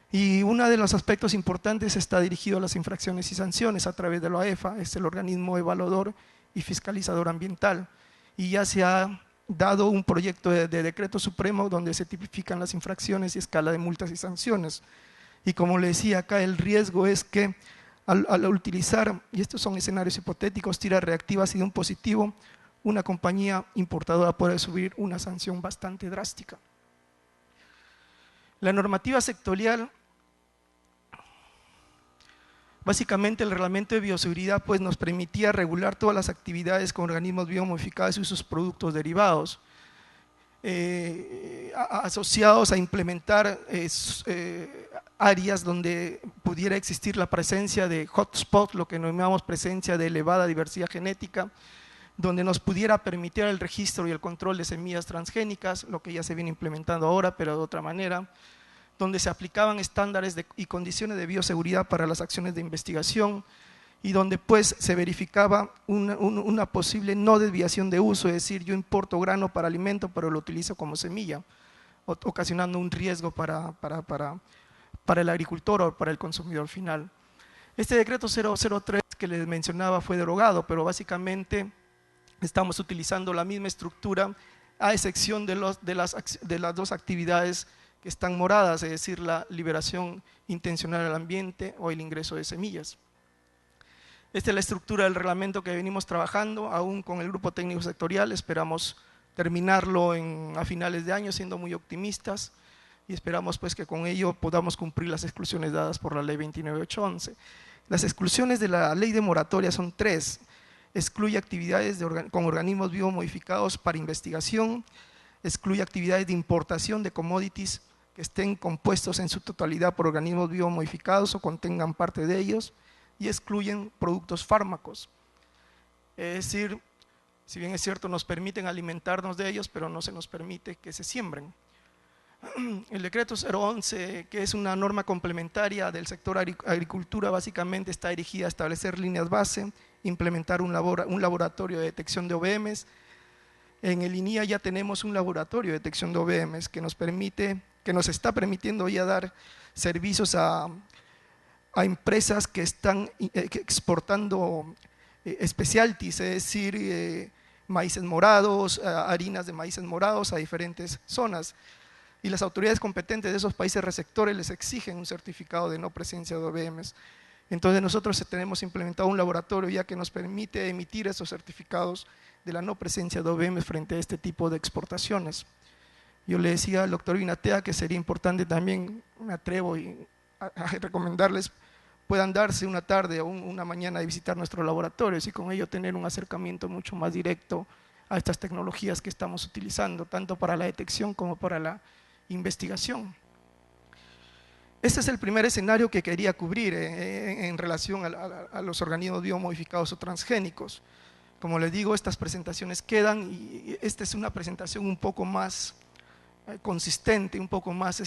S3: Y uno de los aspectos importantes está dirigido a las infracciones y sanciones a través de la OEFA, es el organismo evaluador y fiscalizador ambiental. Y ya se ha dado un proyecto de decreto supremo donde se tipifican las infracciones y escala de multas y sanciones. Y como le decía acá, el riesgo es que al utilizar, y estos son escenarios hipotéticos, tiras reactivas y de un positivo, una compañía importadora puede subir una sanción bastante drástica. La normativa sectorial, básicamente el reglamento de bioseguridad pues nos permitía regular todas las actividades con organismos biomodificados y sus productos derivados, asociados a implementar áreas donde pudiera existir la presencia de hotspot, lo que denominamos presencia de elevada diversidad genética, donde nos pudiera permitir el registro y el control de semillas transgénicas, lo que ya se viene implementando ahora, pero de otra manera, donde se aplicaban estándares y condiciones de bioseguridad para las acciones de investigación y donde pues se verificaba una posible no desviación de uso, es decir, yo importo grano para alimento, pero lo utilizo como semilla, ocasionando un riesgo para el agricultor o para el consumidor final. Este decreto 003 que les mencionaba fue derogado, pero básicamente estamos utilizando la misma estructura a excepción de las dos actividades que están moradas, es decir, la liberación intencional al ambiente o el ingreso de semillas. Esta es la estructura del reglamento que venimos trabajando, aún con el grupo técnico sectorial, esperamos terminarlo a finales de año, siendo muy optimistas, y esperamos pues que con ello podamos cumplir las exclusiones dadas por la ley 29811. Las exclusiones de la ley de moratoria son 3, excluye actividades con organismos biomodificados para investigación, excluye actividades de importación de commodities que estén compuestos en su totalidad por organismos biomodificados o contengan parte de ellos, y excluyen productos fármacos. Es decir, si bien es cierto nos permiten alimentarnos de ellos, pero no se nos permite que se siembren. El decreto 011, que es una norma complementaria del sector agricultura, básicamente está dirigida a establecer líneas base implementar un laboratorio de detección de OVMs. En el INIA ya tenemos un laboratorio de detección de OVMs que nos está permitiendo ya dar servicios a empresas que están exportando specialties, es decir, maíces morados, harinas de maíces morados a diferentes zonas. Y las autoridades competentes de esos países receptores les exigen un certificado de no presencia de OVMs. Entonces nosotros tenemos implementado un laboratorio ya que nos permite emitir esos certificados de la no presencia de OVMs frente a este tipo de exportaciones. Yo le decía al doctor Binatea que sería importante también, me atrevo a recomendarles, puedan darse una tarde o una mañana de visitar nuestros laboratorios y con ello tener un acercamiento mucho más directo a estas tecnologías que estamos utilizando, tanto para la detección como para la investigación. Este es el primer escenario que quería cubrir en relación a los organismos biomodificados o transgénicos. Como les digo, estas presentaciones quedan y esta es una presentación un poco más consistente, un poco más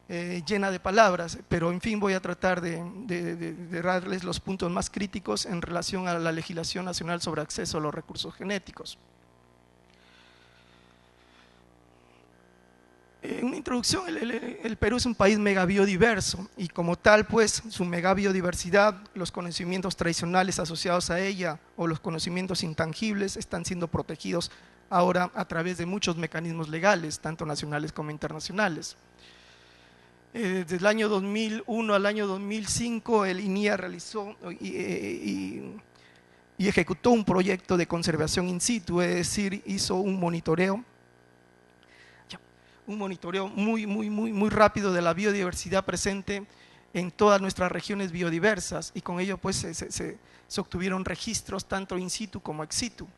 S3: llena de palabras, pero en fin voy a tratar de darles los puntos más críticos en relación a la legislación nacional sobre acceso a los recursos genéticos. En una introducción, el Perú es un país megabiodiverso y como tal, pues, su megabiodiversidad, los conocimientos tradicionales asociados a ella o los conocimientos intangibles están siendo protegidos ahora a través de muchos mecanismos legales, tanto nacionales como internacionales. Desde el año 2001 al año 2005, el INIA realizó y ejecutó un proyecto de conservación in situ, es decir, hizo un monitoreo muy rápido de la biodiversidad presente en todas nuestras regiones biodiversas y con ello pues se obtuvieron registros tanto in situ como ex situ.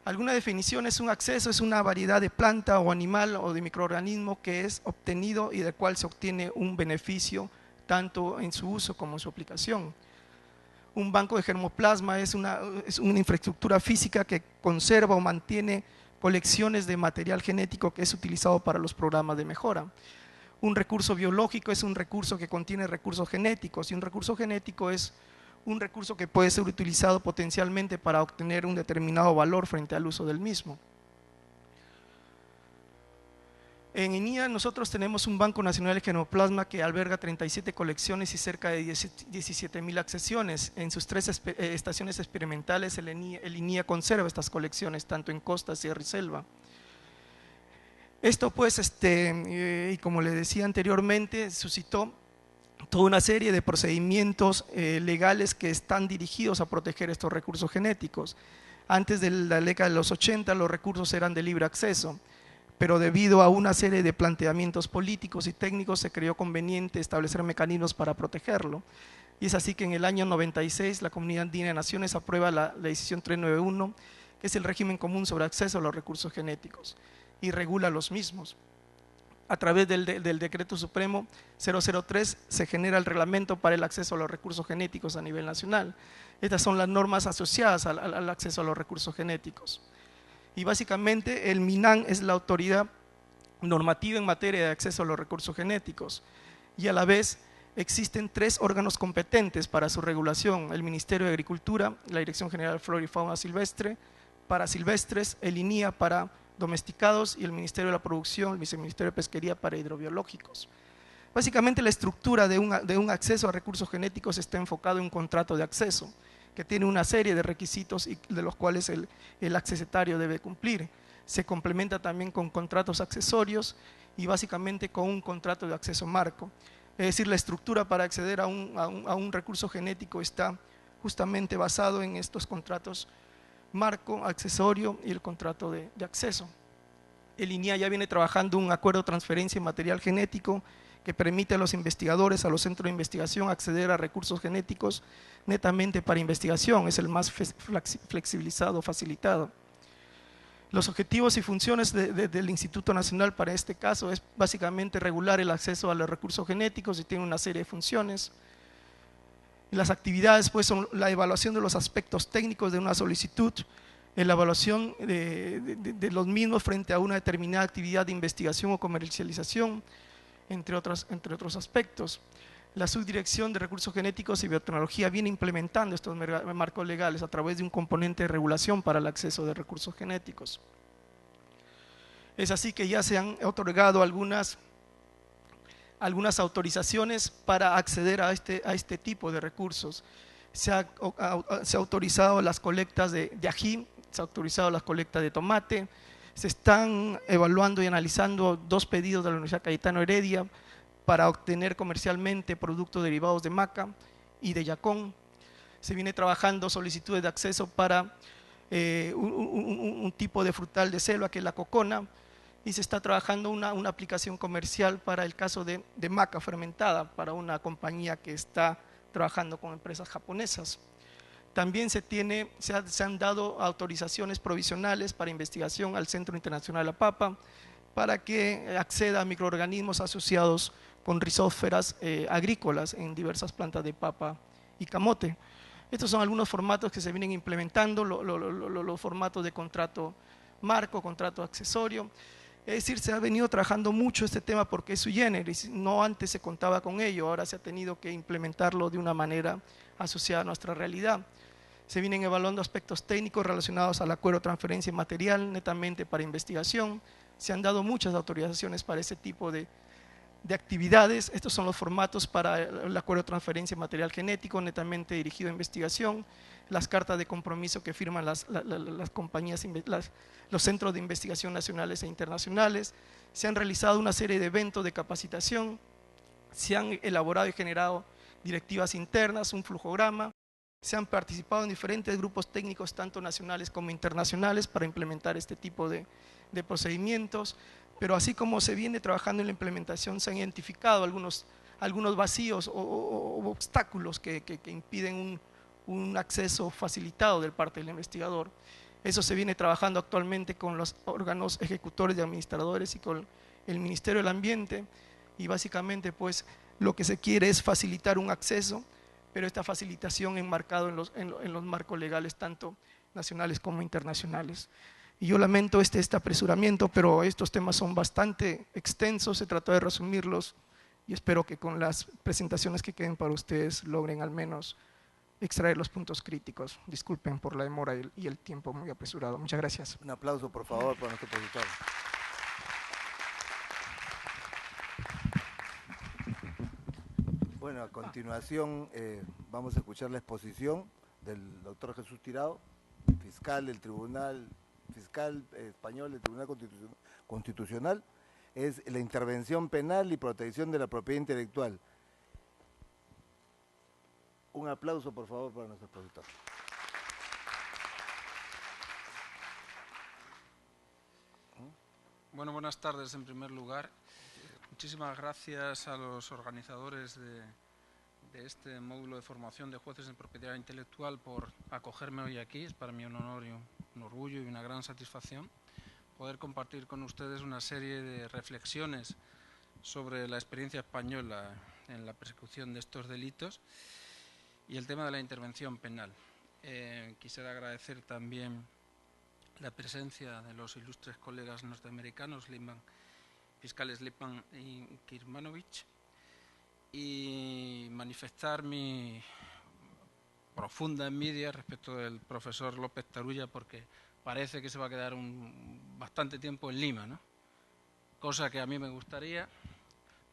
S3: Alguna definición es un acceso, es una variedad de planta o animal o de microorganismo que es obtenido y del cual se obtiene un beneficio tanto en su uso como en su aplicación. Un banco de germoplasma es una infraestructura física que conserva o mantiene colecciones de material genético que es utilizado para los programas de mejora. Un recurso biológico es un recurso que contiene recursos genéticos y un recurso genético es un recurso que puede ser utilizado potencialmente para obtener un determinado valor frente al uso del mismo. En INIA nosotros tenemos un Banco Nacional de Germoplasma que alberga 37 colecciones y cerca de 17.000 accesiones. En sus 3 estaciones experimentales el INIA conserva estas colecciones tanto en costa, sierra y selva. Esto pues, y como le decía anteriormente, suscitó toda una serie de procedimientos legales que están dirigidos a proteger estos recursos genéticos. Antes de la década de los 80 los recursos eran de libre acceso, pero debido a una serie de planteamientos políticos y técnicos se creyó conveniente establecer mecanismos para protegerlo. Y es así que en el año 96 la Comunidad Andina de Naciones aprueba la decisión 391, que es el régimen común sobre acceso a los recursos genéticos, y regula los mismos. A través del Decreto Supremo 003 se genera el reglamento para el acceso a los recursos genéticos a nivel nacional. Estas son las normas asociadas al acceso a los recursos genéticos. Y básicamente el MINAN es la autoridad normativa en materia de acceso a los recursos genéticos y a la vez existen 3 órganos competentes para su regulación: el Ministerio de Agricultura, la Dirección General de Flora y Fauna Silvestre, para silvestres, el INIA para domesticados y el Ministerio de la Producción, el Viceministerio de Pesquería para hidrobiológicos. Básicamente la estructura de un acceso a recursos genéticos está enfocado en un contrato de acceso que tiene una serie de requisitos y de los cuales el accesatario debe cumplir. Se complementa también con contratos accesorios y básicamente con un contrato de acceso marco. Es decir, la estructura para acceder a un recurso genético está justamente basado en estos contratos marco, accesorio y el contrato de acceso. El INIA ya viene trabajando un acuerdo de transferencia de material genético que permite a los investigadores, a los centros de investigación acceder a recursos genéticos netamente para investigación, es el más flexibilizado, facilitado. Los objetivos y funciones del Instituto Nacional para este caso es básicamente regular el acceso a los recursos genéticos y tiene una serie de funciones. Las actividades pues son la evaluación de los aspectos técnicos de una solicitud, la evaluación de los mismos frente a una determinada actividad de investigación o comercialización, entre otros aspectos. La Subdirección de Recursos Genéticos y Biotecnología viene implementando estos marcos legales a través de un componente de regulación para el acceso de recursos genéticos. Es así que ya se han otorgado algunas autorizaciones para acceder a este tipo de recursos. Se ha autorizado las colectas de ají, se ha autorizado las colectas de tomate, se están evaluando y analizando 2 pedidos de la Universidad Cayetano Heredia para obtener comercialmente productos derivados de maca y de yacón. Se viene trabajando solicitudes de acceso para un tipo de frutal de selva que es la cocona, y se está trabajando una aplicación comercial para el caso de maca fermentada para una compañía que está trabajando con empresas japonesas. También se han dado autorizaciones provisionales para investigación al Centro Internacional de la Papa para que acceda a microorganismos asociados con rizósferas agrícolas en diversas plantas de papa y camote. Estos son algunos formatos que se vienen implementando, los formatos de contrato marco, contrato accesorio. Es decir, se ha venido trabajando mucho este tema porque es sui generis, no antes se contaba con ello, ahora se ha tenido que implementarlo de una manera asociada a nuestra realidad. Se vienen evaluando aspectos técnicos relacionados al acuerdo de transferencia material netamente para investigación. Se han dado muchas autorizaciones para ese tipo de actividades. Estos son los formatos para el acuerdo de transferencia material genético netamente dirigido a investigación, las cartas de compromiso que firman las compañías, los centros de investigación nacionales e internacionales. Se han realizado una serie de eventos de capacitación, se han elaborado y generado directivas internas, un flujograma, se han participado en diferentes grupos técnicos tanto nacionales como internacionales para implementar este tipo de procedimientos. Pero así como se viene trabajando en la implementación, se han identificado algunos vacíos o obstáculos que impiden un acceso facilitado de parte del investigador. Eso se viene trabajando actualmente con los órganos ejecutores y administradores y con el Ministerio del Ambiente, y básicamente pues lo que se quiere es facilitar un acceso, pero esta facilitación enmarcado en los marcos legales tanto nacionales como internacionales. Y yo lamento este apresuramiento, pero estos temas son bastante extensos, se trató de resumirlos y espero que con las presentaciones que queden para ustedes logren al menos extraer los puntos críticos. Disculpen por la demora y el tiempo muy apresurado. Muchas gracias.
S2: Un aplauso, por favor, para nuestro expositor. Bueno, a continuación vamos a escuchar la exposición del doctor Jesús Tirado, fiscal del Tribunal Español del Tribunal Constitucional. Es la intervención penal y protección de la propiedad intelectual. Un aplauso, por favor, para nuestro expositor.
S4: Bueno, buenas tardes en primer lugar. Muchísimas gracias a los organizadores de este módulo de formación de jueces en propiedad intelectual por acogerme hoy aquí. Es para mí un honor y un orgullo y una gran satisfacción poder compartir con ustedes una serie de reflexiones sobre la experiencia española en la persecución de estos delitos y el tema de la intervención penal. Quisiera agradecer también la presencia de los ilustres colegas norteamericanos, fiscales Lippmann y Kirmanovich, y manifestar mi profunda envidia respecto del profesor López Tarulla, porque parece que se va a quedar bastante tiempo en Lima, ¿no? Cosa que a mí me gustaría.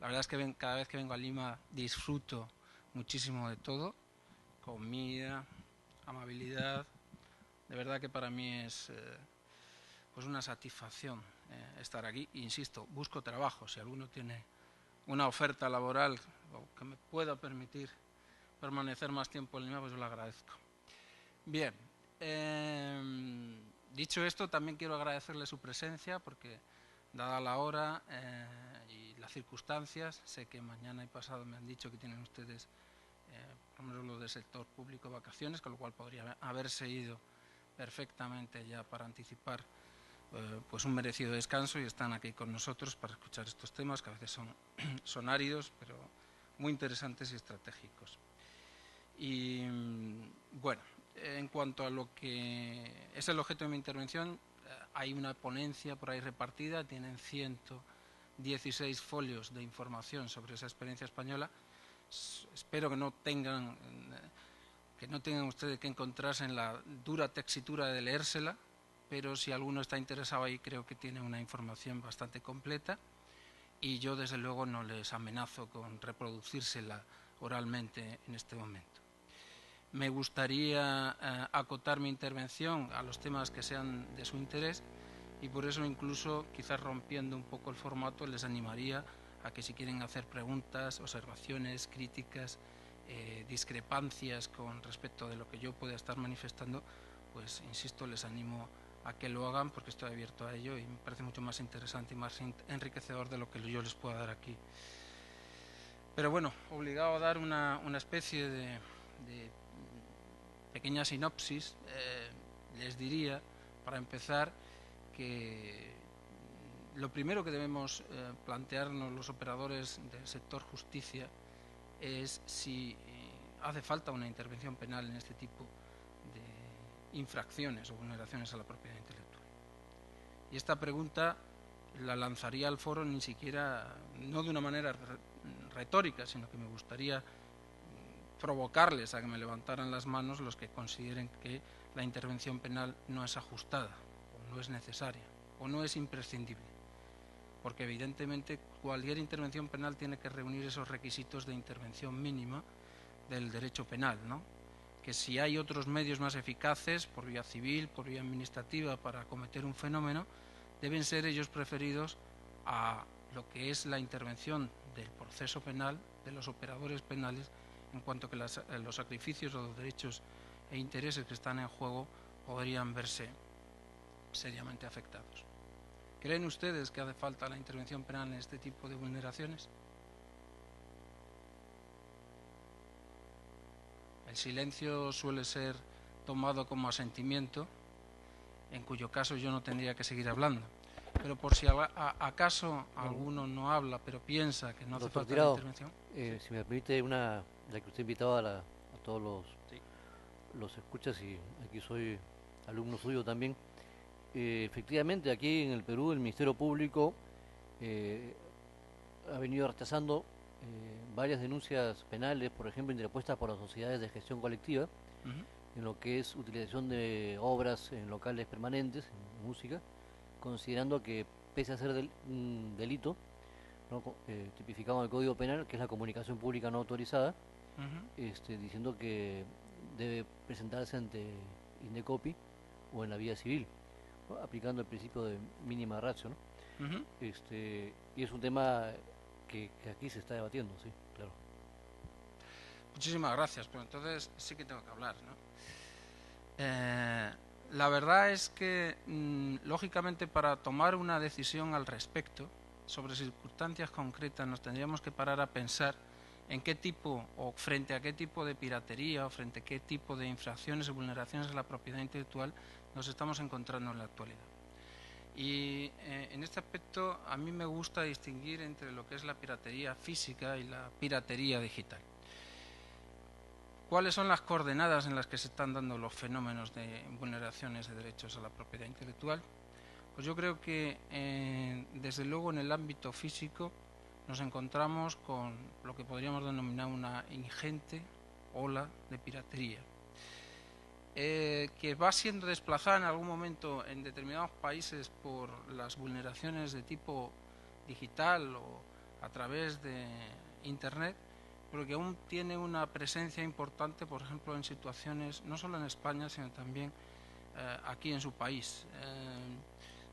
S4: La verdad es que cada vez que vengo a Lima disfruto muchísimo de todo, comida, amabilidad. De verdad que para mí es pues una satisfacción estar aquí. Insisto, busco trabajo. Si alguno tiene una oferta laboral que me pueda permitir permanecer más tiempo en Lima, pues yo lo agradezco. Bien, dicho esto, también quiero agradecerle su presencia porque, dada la hora y las circunstancias, sé que mañana y pasado me han dicho que tienen ustedes, por lo menos los del sector público, vacaciones, con lo cual podría haberse ido perfectamente ya para anticipar pues un merecido descanso, y están aquí con nosotros para escuchar estos temas que a veces son áridos, pero muy interesantes y estratégicos. Y bueno, en cuanto a lo que es el objeto de mi intervención, hay una ponencia por ahí repartida, tienen 116 folios de información sobre esa experiencia española. espero que no tengan ustedes que encontrarse en la dura tesitura de leérsela, pero si alguno está interesado ahí, creo que tiene una información bastante completa y yo desde luego no les amenazo con reproducírsela oralmente en este momento. Me gustaría acotar mi intervención a los temas que sean de su interés y por eso incluso, quizás rompiendo un poco el formato, les animaría a que si quieren hacer preguntas, observaciones, críticas, discrepancias con respecto de lo que yo pueda estar manifestando, pues insisto, les animo a que lo hagan porque estoy abierto a ello y me parece mucho más interesante y más enriquecedor de lo que yo les pueda dar aquí. Pero bueno, obligado a dar una especie de pequeña sinopsis, les diría, para empezar, que lo primero que debemos plantearnos los operadores del sector justicia es si hace falta una intervención penal en este tipo de infracciones o vulneraciones a la propiedad intelectual. Y esta pregunta la lanzaría al foro ni siquiera, no de una manera retórica, sino que me gustaría provocarles a que me levantaran las manos los que consideren que la intervención penal no es ajustada, o no es necesaria, o no es imprescindible. Porque evidentemente cualquier intervención penal tiene que reunir esos requisitos de intervención mínima del derecho penal, ¿no? Que si hay otros medios más eficaces, por vía civil, por vía administrativa, para acometer un fenómeno, deben ser ellos preferidos a lo que es la intervención del proceso penal, de los operadores penales, en cuanto que los sacrificios o los derechos e intereses que están en juego podrían verse seriamente afectados. ¿Creen ustedes que hace falta la intervención penal en este tipo de vulneraciones? El silencio suele ser tomado como asentimiento, en cuyo caso yo no tendría que seguir hablando. Pero por si acaso alguno no habla, pero piensa que no hace falta la intervención.
S5: Si me permite, ya que usted invitaba a todos los escuchas, y aquí soy alumno suyo también. Efectivamente, aquí en el Perú el Ministerio Público ha venido rechazando varias denuncias penales, por ejemplo, interpuestas por las sociedades de gestión colectiva, en lo que es utilización de obras en locales permanentes, en música, considerando que pese a ser un delito, ¿no? Tipificado en el Código Penal, que es la comunicación pública no autorizada, diciendo que debe presentarse ante Indecopi o en la vía civil, ¿no? Aplicando el principio de mínima ratio, ¿no? Y es un tema que aquí se está debatiendo, sí, claro.
S4: Muchísimas gracias, pues entonces sí que tengo que hablar, ¿no? La verdad es que, lógicamente, para tomar una decisión al respecto, sobre circunstancias concretas, nos tendríamos que parar a pensar en qué tipo, o frente a qué tipo de piratería, o frente a qué tipo de infracciones y vulneraciones a la propiedad intelectual nos estamos encontrando en la actualidad. Y en este aspecto a mí me gusta distinguir entre lo que es la piratería física y la piratería digital. ¿Cuáles son las coordenadas en las que se están dando los fenómenos de vulneraciones de derechos a la propiedad intelectual? Pues yo creo que desde luego en el ámbito físico nos encontramos con lo que podríamos denominar una ingente ola de piratería, que va siendo desplazada en algún momento en determinados países por las vulneraciones de tipo digital o a través de Internet, pero que aún tiene una presencia importante, por ejemplo, en situaciones, no solo en España, sino también aquí en su país.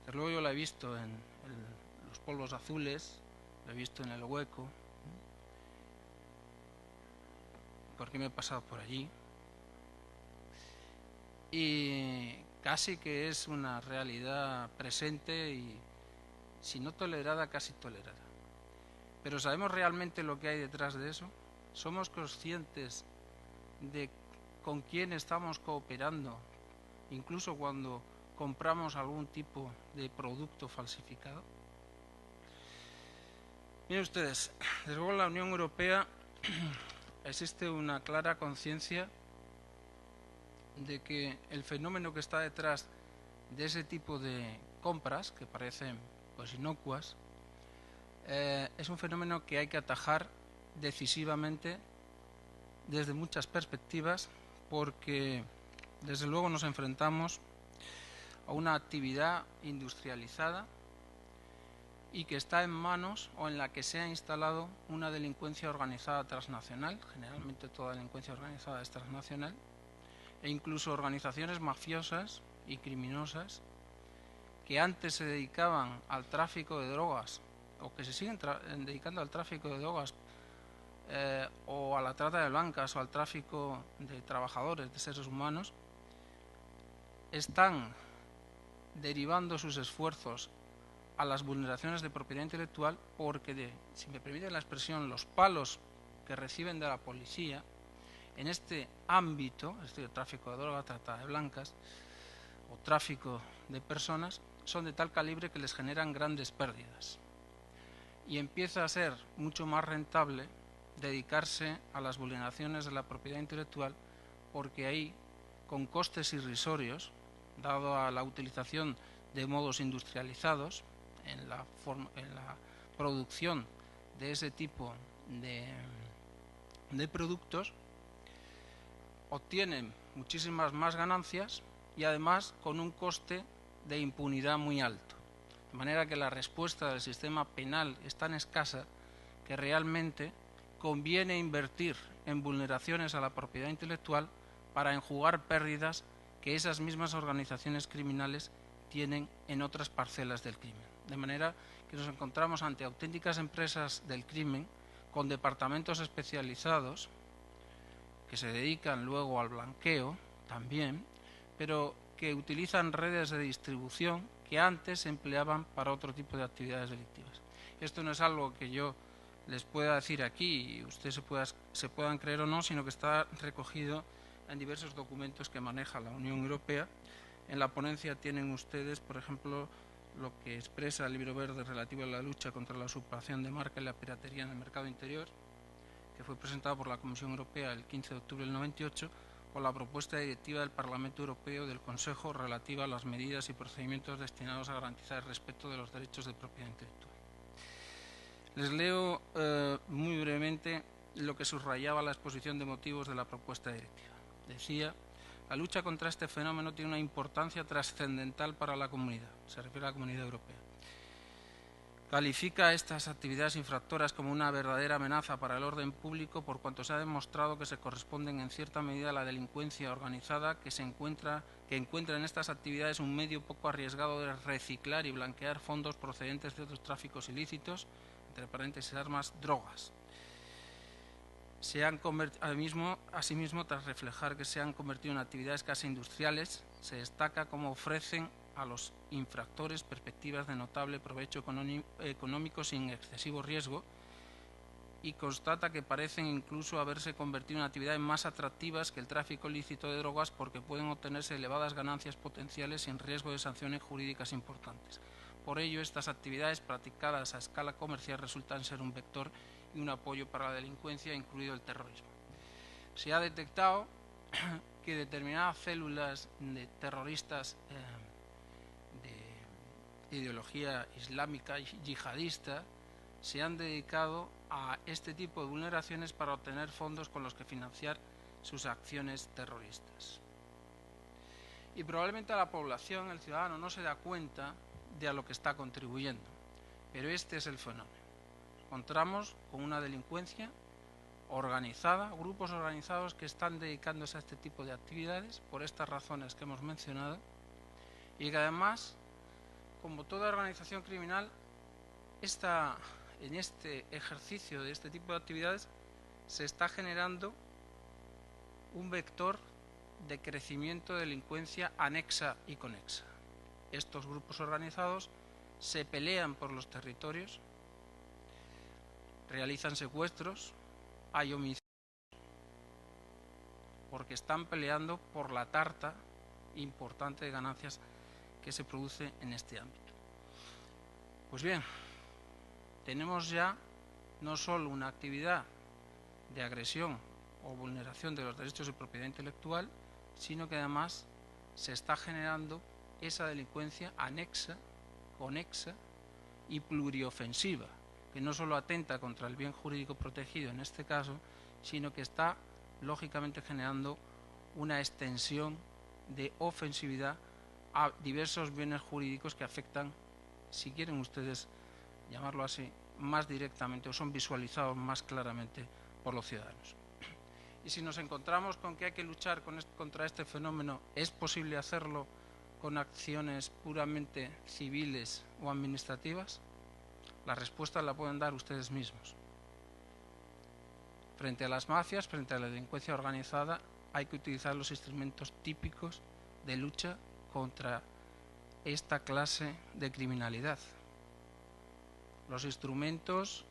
S4: Desde luego yo la he visto en los polvos azules, la he visto en el Hueco, porque me he pasado por allí, y casi que es una realidad presente y, si no tolerada, casi tolerada. Pero ¿sabemos realmente lo que hay detrás de eso? ¿Somos conscientes de con quién estamos cooperando, incluso cuando compramos algún tipo de producto falsificado? Miren ustedes, desde luego en la Unión Europea existe una clara conciencia de que el fenómeno que está detrás de ese tipo de compras, que parecen pues inocuas, es un fenómeno que hay que atajar decisivamente desde muchas perspectivas, porque desde luego nos enfrentamos a una actividad industrializada y que está en manos o en la que se ha instalado una delincuencia organizada transnacional, generalmente toda delincuencia organizada es transnacional, e incluso organizaciones mafiosas y criminosas que antes se dedicaban al tráfico de drogas o que se siguen dedicando al tráfico de drogas o a la trata de blancas o al tráfico de trabajadores, de seres humanos, están derivando sus esfuerzos a las vulneraciones de propiedad intelectual porque, si me permiten la expresión, los palos que reciben de la policía en este ámbito, es decir, tráfico de drogas, trata de blancas o tráfico de personas, son de tal calibre que les generan grandes pérdidas. Y empieza a ser mucho más rentable dedicarse a las vulneraciones de la propiedad intelectual porque ahí, con costes irrisorios, dado a la utilización de modos industrializados en la producción de ese tipo de productos, obtienen muchísimas más ganancias y además con un coste de impunidad muy alto. De manera que la respuesta del sistema penal es tan escasa que realmente conviene invertir en vulneraciones a la propiedad intelectual para enjugar pérdidas que esas mismas organizaciones criminales tienen en otras parcelas del crimen. De manera que nos encontramos ante auténticas empresas del crimen con departamentos especializados que se dedican luego al blanqueo también, pero que utilizan redes de distribución que antes se empleaban para otro tipo de actividades delictivas. Esto no es algo que yo les pueda decir aquí y ustedes se puedan creer o no, sino que está recogido en diversos documentos que maneja la Unión Europea. En la ponencia tienen ustedes, por ejemplo, lo que expresa el Libro Verde relativo a la lucha contra la usurpación de marca y la piratería en el mercado interior, que fue presentado por la Comisión Europea el 15 de octubre del 98, o la propuesta de directiva del Parlamento Europeo y del Consejo relativa a las medidas y procedimientos destinados a garantizar el respeto de los derechos de propiedad intelectual. Les leo muy brevemente lo que subrayaba la exposición de motivos de la propuesta de directiva. Decía: la lucha contra este fenómeno tiene una importancia trascendental para la comunidad, se refiere a la Comunidad Europea. Califica estas actividades infractoras como una verdadera amenaza para el orden público por cuanto se ha demostrado que se corresponden en cierta medida a la delincuencia organizada que encuentra en estas actividades un medio poco arriesgado de reciclar y blanquear fondos procedentes de otros tráficos ilícitos, entre paréntesis armas, drogas. Asimismo, tras reflejar que se han convertido en actividades casi industriales, se destaca cómo ofrecen a los infractores perspectivas de notable provecho económico sin excesivo riesgo y constata que parecen incluso haberse convertido en actividades más atractivas que el tráfico ilícito de drogas porque pueden obtenerse elevadas ganancias potenciales sin riesgo de sanciones jurídicas importantes. Por ello, estas actividades practicadas a escala comercial resultan ser un vector y un apoyo para la delincuencia, incluido el terrorismo. Se ha detectado que determinadas células de terroristas de ideología islámica y yihadista se han dedicado a este tipo de vulneraciones para obtener fondos con los que financiar sus acciones terroristas. Y probablemente la población, el ciudadano, no se da cuenta de a lo que está contribuyendo, pero este es el fenómeno. Nos encontramos con una delincuencia organizada, grupos organizados que están dedicándose a este tipo de actividades por estas razones que hemos mencionado y que además, como toda organización criminal, en este ejercicio de este tipo de actividades se está generando un vector de crecimiento de delincuencia anexa y conexa. Estos grupos organizados se pelean por los territorios, realizan secuestros, hay homicidios, porque están peleando por la tarta importante de ganancias que se produce en este ámbito. Pues bien, tenemos ya no solo una actividad de agresión o vulneración de los derechos de propiedad intelectual, sino que además se está generando esa delincuencia anexa, conexa y pluriofensiva, que no solo atenta contra el bien jurídico protegido en este caso, sino que está lógicamente generando una extensión de ofensividad a diversos bienes jurídicos que afectan, si quieren ustedes llamarlo así, más directamente o son visualizados más claramente por los ciudadanos. Y si nos encontramos con que hay que luchar contra este fenómeno, ¿es posible hacerlo con acciones puramente civiles o administrativas? La respuesta la pueden dar ustedes mismos. Frente a las mafias, frente a la delincuencia organizada, hay que utilizar los instrumentos típicos de lucha contra esta clase de criminalidad. Los instrumentos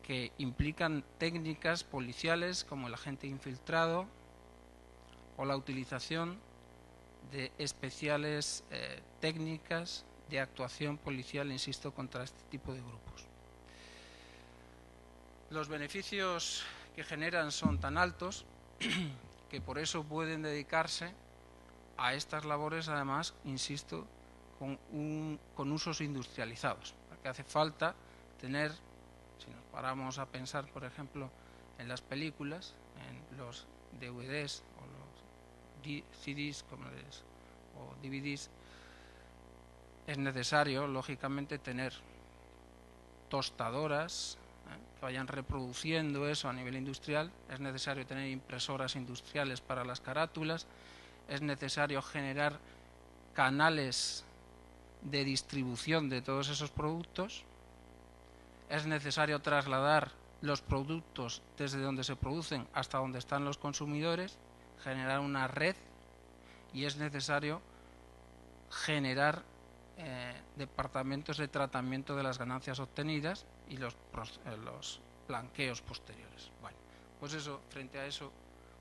S4: que implican técnicas policiales como el agente infiltrado o la utilización de especiales técnicas de actuación policial, insisto, contra este tipo de grupos. Los beneficios que generan son tan altos que por eso pueden dedicarse a estas labores, además, insisto, con usos industrializados, porque hace falta tener, si nos paramos a pensar, por ejemplo, en las películas, en los DVDs o los CDs o DVDs, es necesario, lógicamente, tener tostadoras que vayan reproduciendo eso a nivel industrial, es necesario tener impresoras industriales para las carátulas, es necesario generar canales de distribución de todos esos productos, es necesario trasladar los productos desde donde se producen hasta donde están los consumidores, generar una red, y es necesario generar departamentos de tratamiento de las ganancias obtenidas y los blanqueos posteriores. Bueno, pues eso, frente a eso,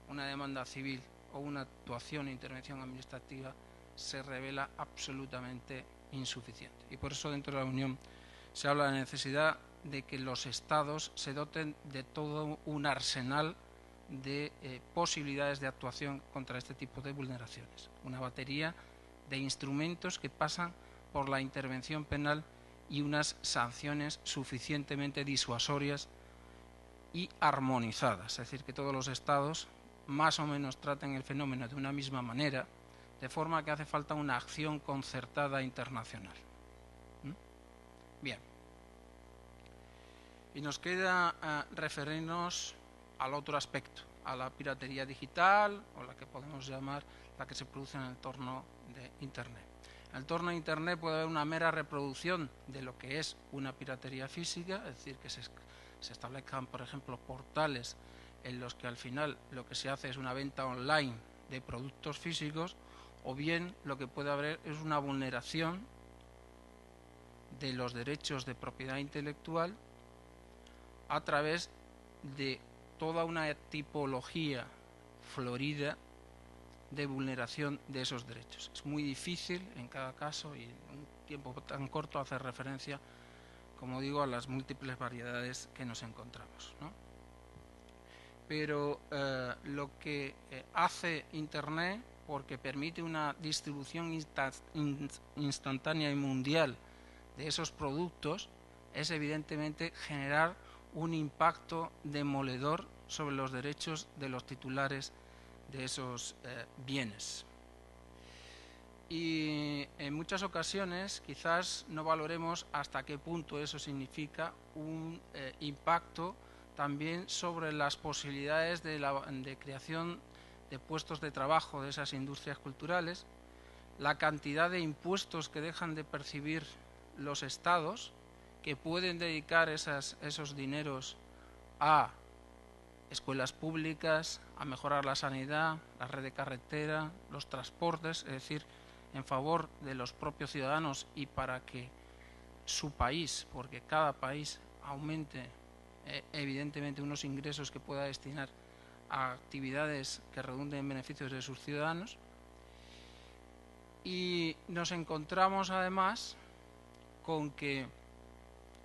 S4: una demanda civil o una actuación e intervención administrativa se revela absolutamente insuficiente. Y por eso dentro de la Unión se habla de la necesidad de que los Estados se doten de todo un arsenal de posibilidades de actuación contra este tipo de vulneraciones. Una batería de instrumentos que pasan por la intervención penal y unas sanciones suficientemente disuasorias y armonizadas. Es decir, que todos los Estados más o menos traten el fenómeno de una misma manera, de forma que hace falta una acción concertada internacional. Bien. Y nos queda referirnos al otro aspecto, a la piratería digital, o la que podemos llamar la que se produce en el entorno de Internet. En el entorno de Internet puede haber una mera reproducción de lo que es una piratería física, es decir, que se establezcan, por ejemplo, portales en los que al final lo que se hace es una venta online de productos físicos, o bien lo que puede haber es una vulneración de los derechos de propiedad intelectual a través de toda una tipología florida de vulneración de esos derechos. Es muy difícil en cada caso y en un tiempo tan corto hacer referencia, como digo, a las múltiples variedades que nos encontramos, ¿no? Pero lo que hace Internet, porque permite una distribución instantánea y mundial de esos productos, es evidentemente generar un impacto demoledor sobre los derechos de los titulares de esos bienes. Y en muchas ocasiones quizás no valoremos hasta qué punto eso significa un impacto también sobre las posibilidades de creación de puestos de trabajo de esas industrias culturales, la cantidad de impuestos que dejan de percibir los estados, que pueden dedicar esos dineros a escuelas públicas, a mejorar la sanidad, la red de carretera, los transportes, es decir, en favor de los propios ciudadanos y para que su país, porque cada país aumente evidentemente unos ingresos que pueda destinar a actividades que redunden en beneficios de sus ciudadanos. Y nos encontramos además con que,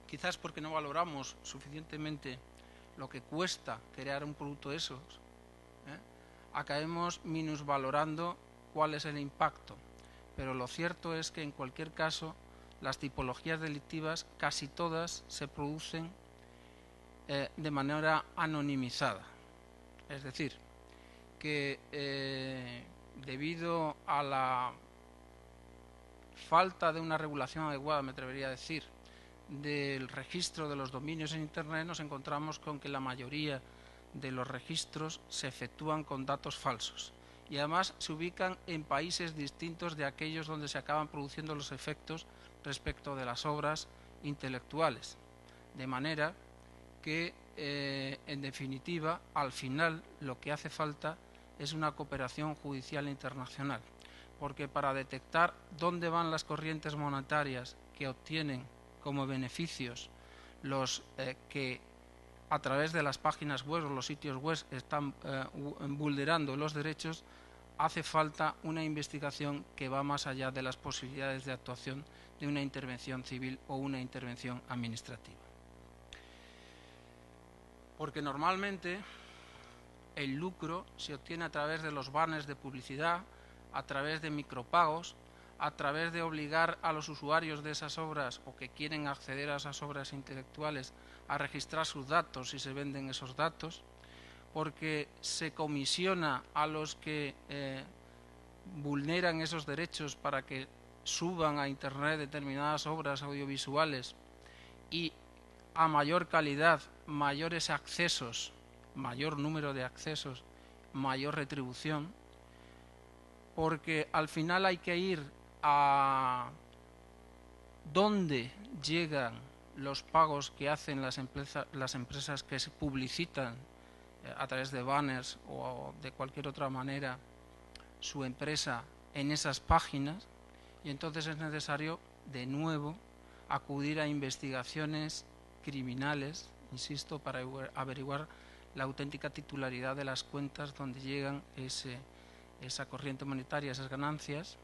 S4: quizás porque no valoramos suficientemente lo que cuesta crear un producto de esos, acabemos minusvalorando cuál es el impacto. Pero lo cierto es que en cualquier caso las tipologías delictivas casi todas se producen de manera anonimizada. Es decir, que debido a la falta de una regulación adecuada, me atrevería a decir, del registro de los dominios en Internet, nos encontramos con que la mayoría de los registros se efectúan con datos falsos y además se ubican en países distintos de aquellos donde se acaban produciendo los efectos respecto de las obras intelectuales. De manera que, en definitiva, al final lo que hace falta es una cooperación judicial internacional, porque para detectar dónde van las corrientes monetarias que obtienen como beneficios los que a través de las páginas web o los sitios web están vulnerando los derechos, hace falta una investigación que va más allá de las posibilidades de actuación de una intervención civil o una intervención administrativa. Porque normalmente el lucro se obtiene a través de los banners de publicidad, a través de micropagos, a través de obligar a los usuarios de esas obras o que quieren acceder a esas obras intelectuales a registrar sus datos si se venden esos datos, porque se comisiona a los que vulneran esos derechos para que suban a Internet determinadas obras audiovisuales y a mayor calidad, mayores accesos, mayor número de accesos, mayor retribución, porque al final hay que ir a dónde llegan los pagos que hacen las empresas que se publicitan a través de banners o de cualquier otra manera su empresa en esas páginas, y entonces es necesario de nuevo acudir a investigaciones criminales, insisto, para averiguar la auténtica titularidad de las cuentas donde llegan esa corriente monetaria, esas ganancias,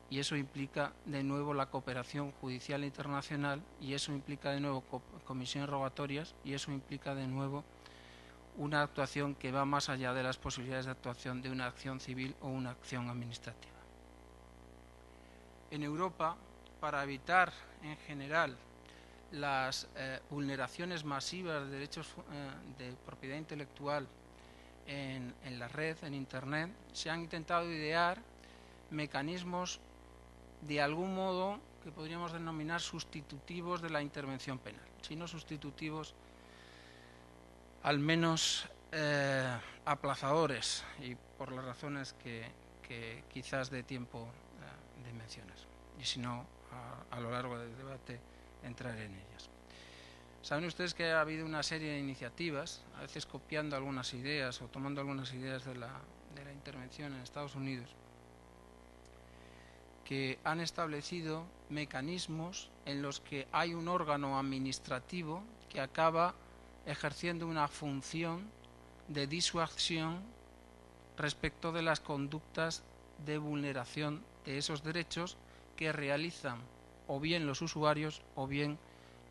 S4: y eso implica de nuevo la cooperación judicial internacional, y eso implica de nuevo comisiones rogatorias, y eso implica de nuevo una actuación que va más allá de las posibilidades de actuación de una acción civil o una acción administrativa. En Europa, para evitar en general las vulneraciones masivas de derechos de propiedad intelectual en la red, en Internet, se han intentado idear mecanismos de algún modo que podríamos denominar sustitutivos de la intervención penal, si no sustitutivos, al menos aplazadores, y por las razones que quizás dé tiempo de mencionar, y si no, a lo largo del debate entraré en ellas. Saben ustedes que ha habido una serie de iniciativas, a veces copiando algunas ideas o tomando algunas ideas de la intervención en Estados Unidos, que han establecido mecanismos en los que hay un órgano administrativo que acaba ejerciendo una función de disuasión respecto de las conductas de vulneración de esos derechos que realizan o bien los usuarios o bien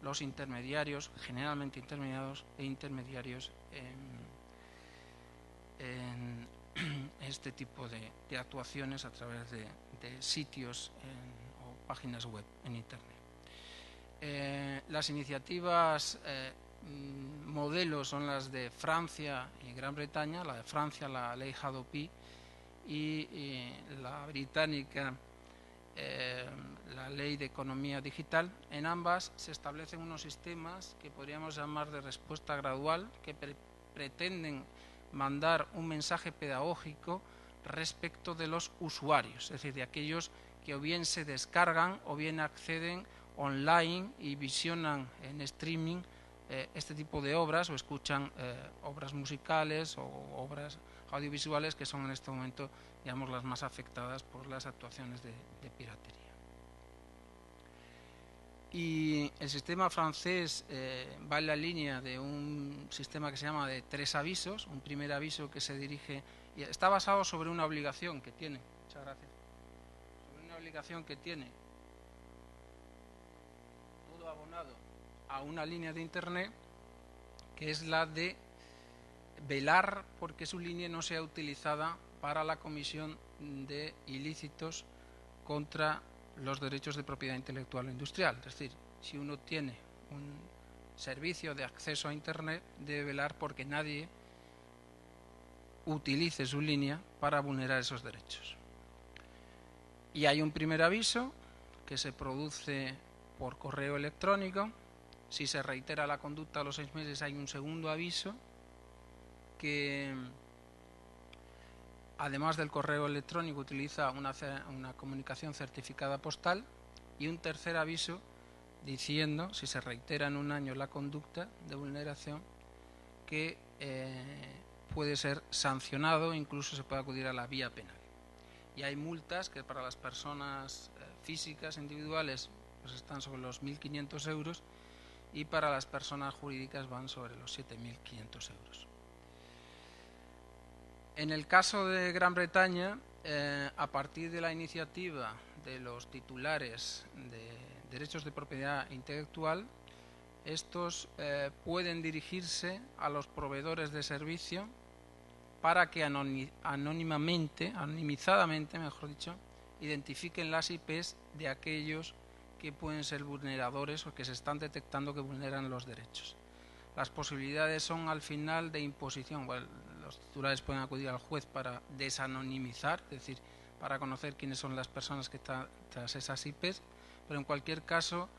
S4: los intermediarios, generalmente intermediarios en este tipo de actuaciones a través de sitios o páginas web en Internet. Las iniciativas modelos son las de Francia y Gran Bretaña, la de Francia la ley Hadopi y la británica la ley de economía digital. En ambas se establecen unos sistemas que podríamos llamar de respuesta gradual, que pretenden mandar un mensaje pedagógico respecto de los usuarios, es decir, de aquellos que o bien se descargan o bien acceden online y visionan en streaming este tipo de obras o escuchan obras musicales o obras audiovisuales que son en este momento, digamos, las más afectadas por las actuaciones de piratería. Y el sistema francés va en la línea de un sistema que se llama de 3 avisos. Un primer aviso que se dirige, y está basado sobre una obligación que tiene, muchas gracias, sobre una obligación que tiene todo abonado a una línea de Internet, que es la de velar porque su línea no sea utilizada para la comisión de ilícitos contra los derechos de propiedad intelectual o industrial. Es decir, si uno tiene un servicio de acceso a Internet, debe velar porque nadie utilice su línea para vulnerar esos derechos. Y hay un primer aviso que se produce por correo electrónico. Si se reitera la conducta a los 6 meses, hay un segundo aviso que, además del correo electrónico, utiliza una comunicación certificada postal, y un tercer aviso diciendo, si se reitera en un año la conducta de vulneración, que puede ser sancionado, incluso se puede acudir a la vía penal. Y hay multas que para las personas físicas individuales pues están sobre los 1.500 euros y para las personas jurídicas van sobre los 7.500 euros. En el caso de Gran Bretaña, a partir de la iniciativa de los titulares de derechos de propiedad intelectual, estos pueden dirigirse a los proveedores de servicio para que anonimizadamente, mejor dicho, identifiquen las IPs de aquellos que pueden ser vulneradores o que se están detectando que vulneran los derechos. Las posibilidades son al final de imposición. Bueno, los titulares pueden acudir al juez para desanonimizar, es decir, para conocer quiénes son las personas que están tras esas IPs, pero en cualquier caso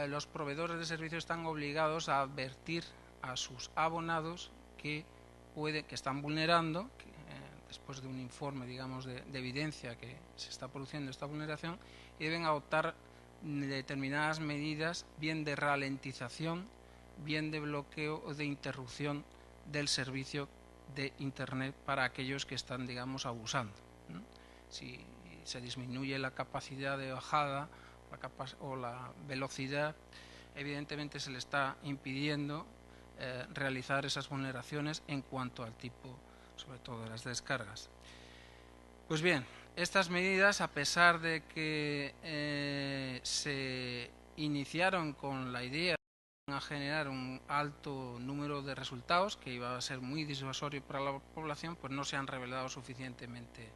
S4: los proveedores de servicios están obligados a advertir a sus abonados que están vulnerando, después de un informe, digamos, de evidencia que se está produciendo esta vulneración, y deben adoptar determinadas medidas, bien de ralentización, bien de bloqueo o de interrupción del servicio de Internet para aquellos que están, digamos, abusando, ¿no? Si se disminuye la capacidad de bajada o la velocidad, evidentemente se le está impidiendo realizar esas vulneraciones en cuanto al tipo, sobre todo, de las descargas. Pues bien, estas medidas, a pesar de que se iniciaron con la idea de generar un alto número de resultados, que iba a ser muy disuasorio para la población, pues no se han revelado suficientemente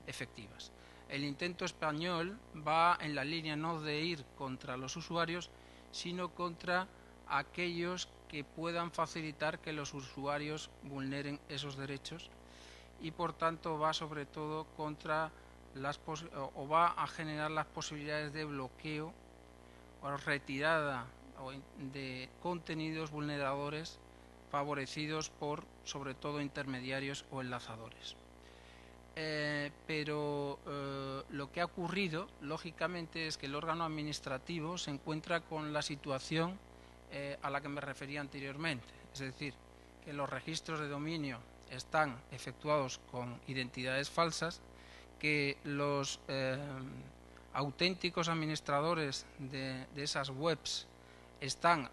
S4: efectivas. El intento español va en la línea no de ir contra los usuarios, sino contra aquellos que puedan facilitar que los usuarios vulneren esos derechos, y por tanto va sobre todo contra va a generar las posibilidades de bloqueo o retirada de contenidos vulneradores favorecidos por sobre todo intermediarios o enlazadores. Pero lo que ha ocurrido, lógicamente, es que el órgano administrativo se encuentra con la situación a la que me refería anteriormente, es decir, que los registros de dominio están efectuados con identidades falsas, que los auténticos administradores de esas webs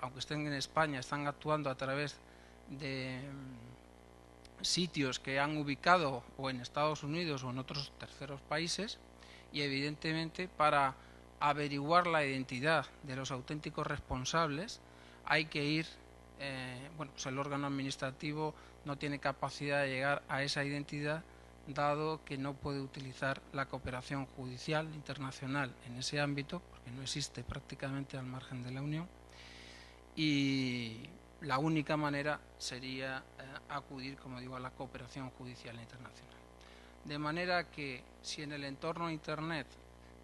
S4: aunque estén en España, están actuando a través de sitios que han ubicado o en Estados Unidos o en otros terceros países, y evidentemente para averiguar la identidad de los auténticos responsables hay que ir, pues el órgano administrativo no tiene capacidad de llegar a esa identidad, dado que no puede utilizar la cooperación judicial internacional en ese ámbito, porque no existe prácticamente al margen de la Unión, y la única manera sería acudir, como digo, a la cooperación judicial internacional. De manera que si en el entorno Internet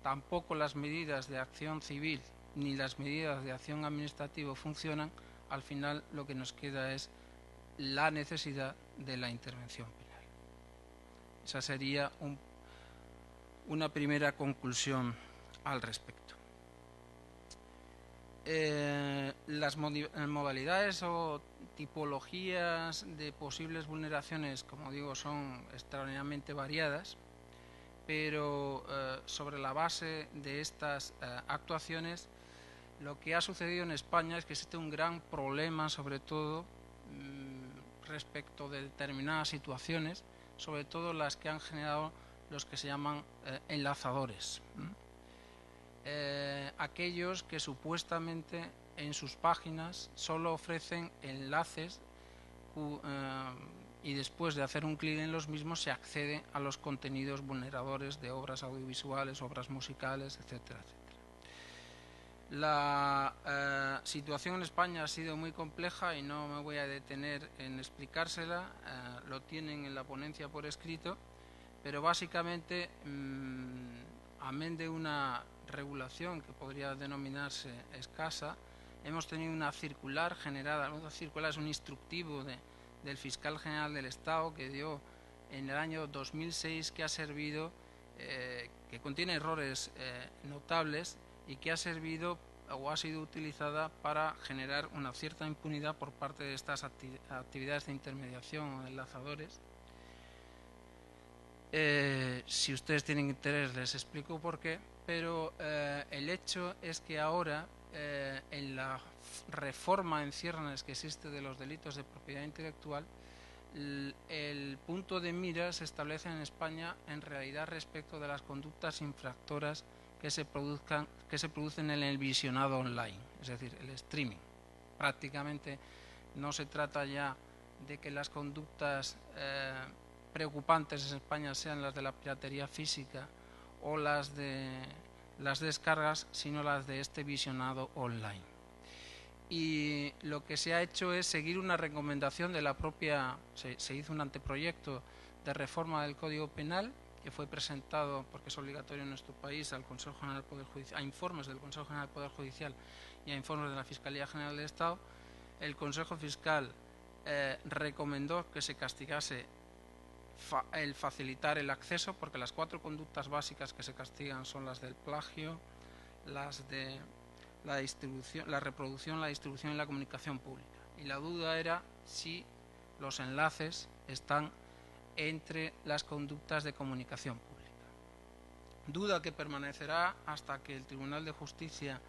S4: tampoco las medidas de acción civil ni las medidas de acción administrativa funcionan, al final lo que nos queda es la necesidad de la intervención penal. Esa sería una primera conclusión al respecto. Las modalidades o tipologías de posibles vulneraciones, como digo, son extraordinariamente variadas, pero sobre la base de estas actuaciones, lo que ha sucedido en España es que existe un gran problema, sobre todo respecto de determinadas situaciones, sobre todo las que han generado los que se llaman enlazadores. Aquellos que supuestamente en sus páginas solo ofrecen enlaces y después de hacer un clic en los mismos se accede a los contenidos vulneradores de obras audiovisuales, obras musicales, etcétera, etcétera. La situación en España ha sido muy compleja y no me voy a detener en explicársela, lo tienen en la ponencia por escrito, pero básicamente, amén de una regulación que podría denominarse escasa, hemos tenido una circular generada. Una circular es un instructivo del fiscal general del Estado que dio en el año 2006, que ha servido, que contiene errores notables y que ha servido o ha sido utilizada para generar una cierta impunidad por parte de estas actividades de intermediación o enlazadores. Si ustedes tienen interés les explico por qué, pero el hecho es que ahora en la reforma en ciernes que existe de los delitos de propiedad intelectual, el punto de mira se establece en España en realidad respecto de las conductas infractoras que se producen en el visionado online, es decir, el streaming. Prácticamente no se trata ya de que las conductas preocupantes en España sean las de la piratería física o las de las descargas, sino las de este visionado online. Y lo que se ha hecho es seguir una recomendación de la propia, se hizo un anteproyecto de reforma del Código Penal que fue presentado, porque es obligatorio en nuestro país, al Consejo General del Poder Judicial, a informes del Consejo General del Poder Judicial y a informes de la Fiscalía General del Estado. El Consejo Fiscal recomendó que se castigase el facilitar el acceso, porque las 4 conductas básicas que se castigan son las del plagio, las de la distribución, la reproducción, la distribución y la comunicación pública. Y la duda era si los enlaces están entre las conductas de comunicación pública. Duda que permanecerá hasta que el Tribunal de Justicia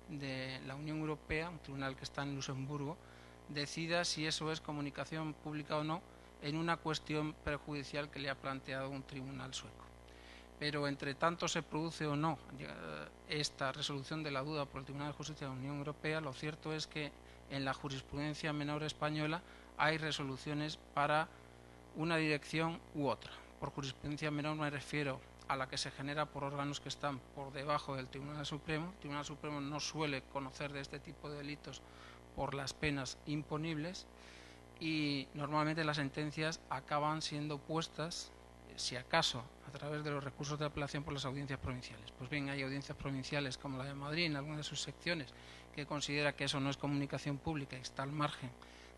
S4: de la Unión Europea, un tribunal que está en Luxemburgo, decida si eso es comunicación pública o no, en una cuestión perjudicial que le ha planteado un tribunal sueco. Pero entre tanto se produce o no esta resolución de la duda por el Tribunal de Justicia de la Unión Europea, lo cierto es que en la jurisprudencia menor española hay resoluciones para una dirección u otra. Por jurisprudencia menor me refiero a la que se genera por órganos que están por debajo del Tribunal Supremo. El Tribunal Supremo no suele conocer de este tipo de delitos por las penas imponibles y normalmente las sentencias acaban siendo puestas, si acaso, a través de los recursos de apelación por las audiencias provinciales. Pues bien, hay audiencias provinciales como la de Madrid, en algunas de sus secciones, que considera que eso no es comunicación pública y está al margen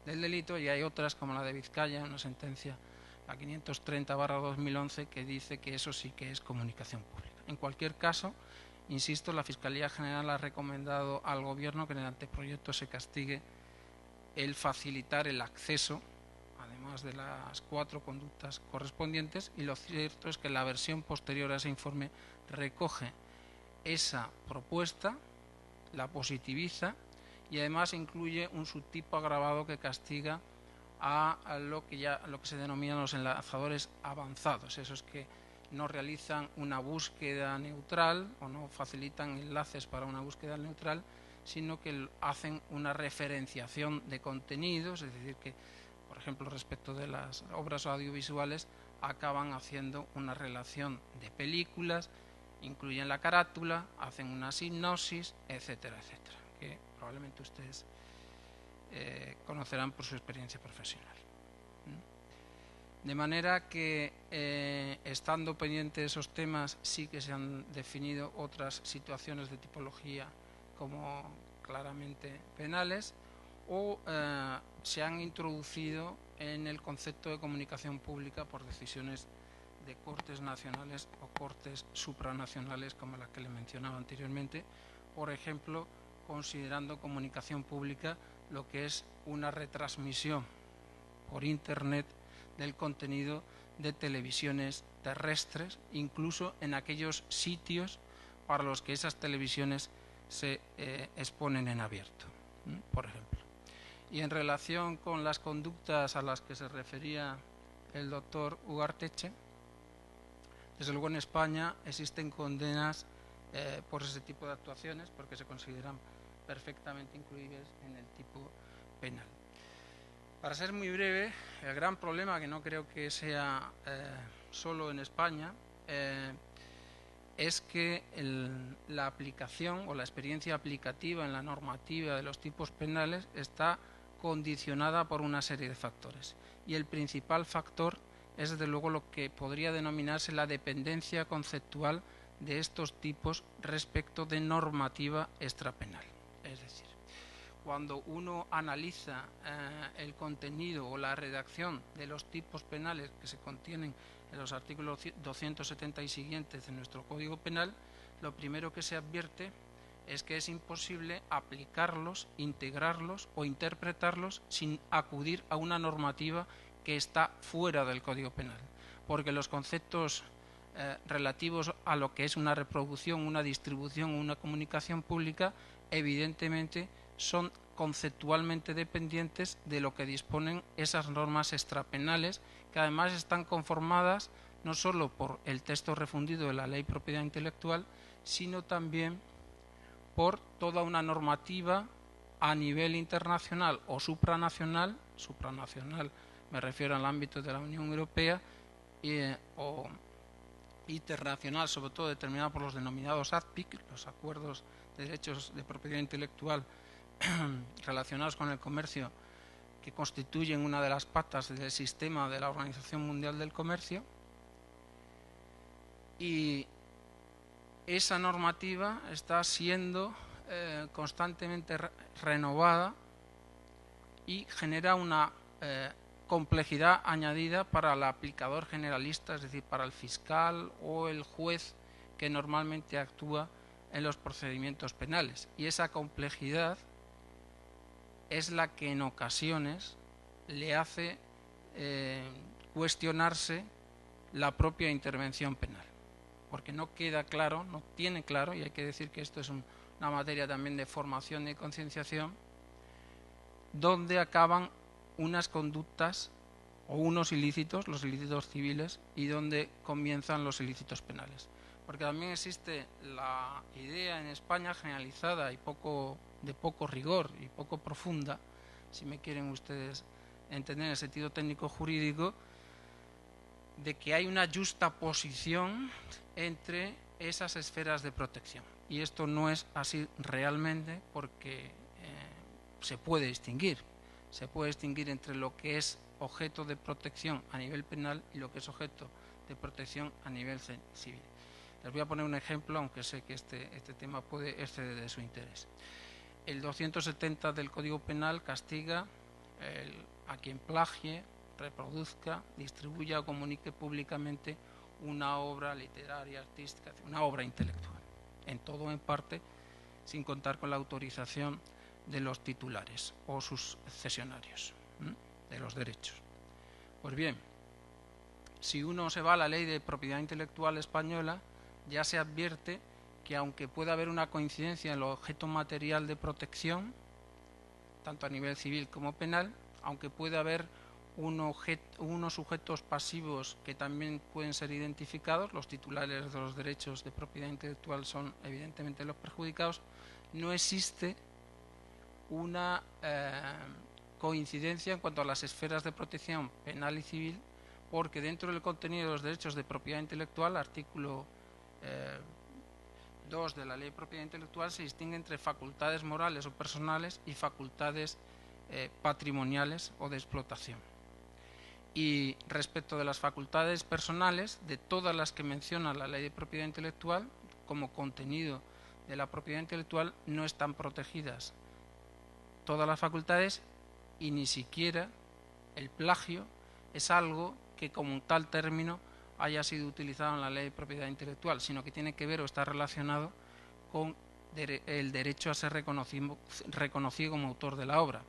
S4: del delito, y hay otras como la de Vizcaya, una sentencia, la 530/2011, que dice que eso sí que es comunicación pública. En cualquier caso, insisto, la Fiscalía General ha recomendado al Gobierno que en el anteproyecto se castigue el facilitar el acceso, además de las 4 conductas correspondientes, y lo cierto es que la versión posterior a ese informe recoge esa propuesta, la positiviza y además incluye un subtipo agravado que castiga a lo que se denominan los enlazadores avanzados, esos que no realizan una búsqueda neutral o no facilitan enlaces para una búsqueda neutral, sino que hacen una referenciación de contenidos, es decir, que, por ejemplo, respecto de las obras audiovisuales, acaban haciendo una relación de películas, incluyen la carátula, hacen una sinopsis, etcétera, etcétera, que probablemente ustedes conocerán por su experiencia profesional. De manera que, estando pendientes de esos temas, sí que se han definido otras situaciones de tipología como claramente penales, o se han introducido en el concepto de comunicación pública por decisiones de cortes nacionales o cortes supranacionales, como la que le mencionaba anteriormente, por ejemplo, considerando comunicación pública lo que es una retransmisión por Internet del contenido de televisiones terrestres, incluso en aquellos sitios para los que esas televisiones se exponen en abierto, por ejemplo. Y en relación con las conductas a las que se refería el doctor Ugarteche, desde luego en España existen condenas por ese tipo de actuaciones, porque se consideran perfectamente incluibles en el tipo penal. Para ser muy breve, el gran problema, que no creo que sea solo en España, es que la aplicación o la experiencia aplicativa en la normativa de los tipos penales está condicionada por una serie de factores. Y el principal factor es, desde luego, lo que podría denominarse la dependencia conceptual de estos tipos respecto de normativa extrapenal. Es decir, cuando uno analiza el contenido o la redacción de los tipos penales que se contienen en los artículos 270 y siguientes de nuestro Código Penal, lo primero que se advierte es que es imposible aplicarlos, integrarlos o interpretarlos sin acudir a una normativa que está fuera del Código Penal, porque los conceptos relativos a lo que es una reproducción, una distribución o una comunicación pública, evidentemente son conceptualmente dependientes de lo que disponen esas normas extrapenales, que además están conformadas no solo por el texto refundido de la Ley de Propiedad Intelectual, sino también por toda una normativa a nivel internacional o supranacional me refiero al ámbito de la Unión Europea, o internacional, sobre todo determinada por los denominados ADPIC, los acuerdos de derechos de propiedad intelectual relacionados con el comercio, que constituyen una de las patas del sistema de la Organización Mundial del Comercio. Y esa normativa está siendo constantemente renovada y genera una complejidad añadida para el aplicador generalista, es decir, para el fiscal o el juez que normalmente actúa en los procedimientos penales. Y esa complejidad es la que en ocasiones le hace cuestionarse la propia intervención penal, porque no queda claro, no tiene claro, y hay que decir que esto es una materia también de formación y concienciación, dónde acaban unas conductas o unos ilícitos, los ilícitos civiles, y dónde comienzan los ilícitos penales. Porque también existe la idea en España generalizada y de poco rigor y poco profunda, si me quieren ustedes entender en el sentido técnico jurídico, de que hay una justa posición entre esas esferas de protección. Y esto no es así realmente, porque se puede distinguir entre lo que es objeto de protección a nivel penal y lo que es objeto de protección a nivel civil. Les voy a poner un ejemplo, aunque sé que este tema puede exceder de su interés. El 270 del Código Penal castiga a quien plagie, reproduzca, distribuya o comunique públicamente una obra literaria, artística, una obra intelectual, en todo o en parte, sin contar con la autorización de los titulares o sus cesionarios de los derechos. Pues bien, si uno se va a la Ley de Propiedad Intelectual española, ya se advierte que aunque pueda haber una coincidencia en el objeto material de protección, tanto a nivel civil como penal, aunque pueda haber unos sujetos pasivos que también pueden ser identificados, los titulares de los derechos de propiedad intelectual son evidentemente los perjudicados, no existe una coincidencia en cuanto a las esferas de protección penal y civil, porque dentro del contenido de los derechos de propiedad intelectual, artículo 2 de la Ley de Propiedad Intelectual, se distingue entre facultades morales o personales y facultades patrimoniales o de explotación. Y respecto de las facultades personales, de todas las que menciona la Ley de Propiedad Intelectual, como contenido de la propiedad intelectual, no están protegidas todas las facultades, y ni siquiera el plagio es algo que como un tal término haya sido utilizado en la Ley de Propiedad Intelectual, sino que tiene que ver o está relacionado con el derecho a ser reconocido como autor de la obra.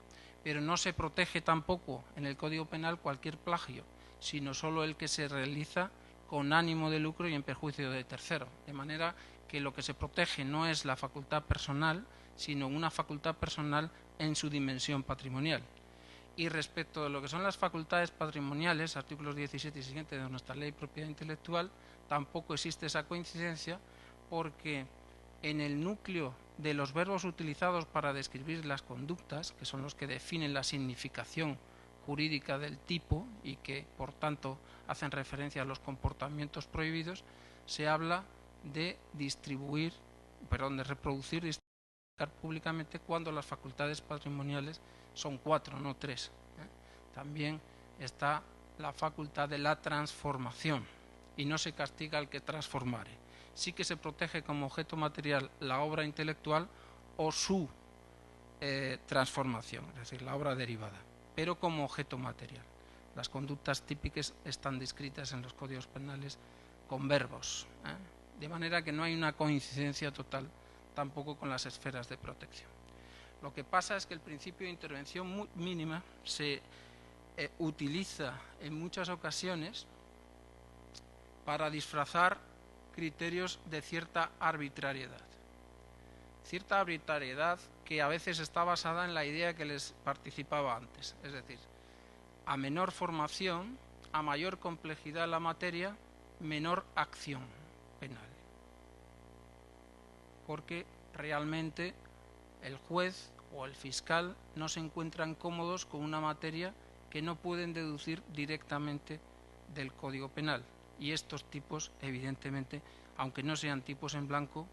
S4: Pero no se protege tampoco en el Código Penal cualquier plagio, sino solo el que se realiza con ánimo de lucro y en perjuicio de tercero. De manera que lo que se protege no es la facultad personal, sino una facultad personal en su dimensión patrimonial. Y respecto de lo que son las facultades patrimoniales, artículos 17 y siguientes de nuestra Ley de Propiedad Intelectual, tampoco existe esa coincidencia, porque en el núcleo de los verbos utilizados para describir las conductas, que son los que definen la significación jurídica del tipo y que, por tanto, hacen referencia a los comportamientos prohibidos, se habla de de reproducir y distribuir públicamente cuando las facultades patrimoniales son 4, no 3. También está la facultad de la transformación y no se castiga al que transformare. Sí que se protege como objeto material la obra intelectual o su transformación, es decir, la obra derivada, pero como objeto material. Las conductas típicas están descritas en los códigos penales con verbos, de manera que no hay una coincidencia total tampoco con las esferas de protección. Lo que pasa es que el principio de intervención mínima se utiliza en muchas ocasiones para disfrazar criterios de cierta arbitrariedad. Cierta arbitrariedad que a veces está basada en la idea que les participaba antes, es decir, a menor formación, a mayor complejidad en la materia, menor acción penal. Porque realmente el juez o el fiscal no se encuentran cómodos con una materia que no pueden deducir directamente del Código Penal. Y estos tipos, evidentemente, aunque no sean tipos en blanco,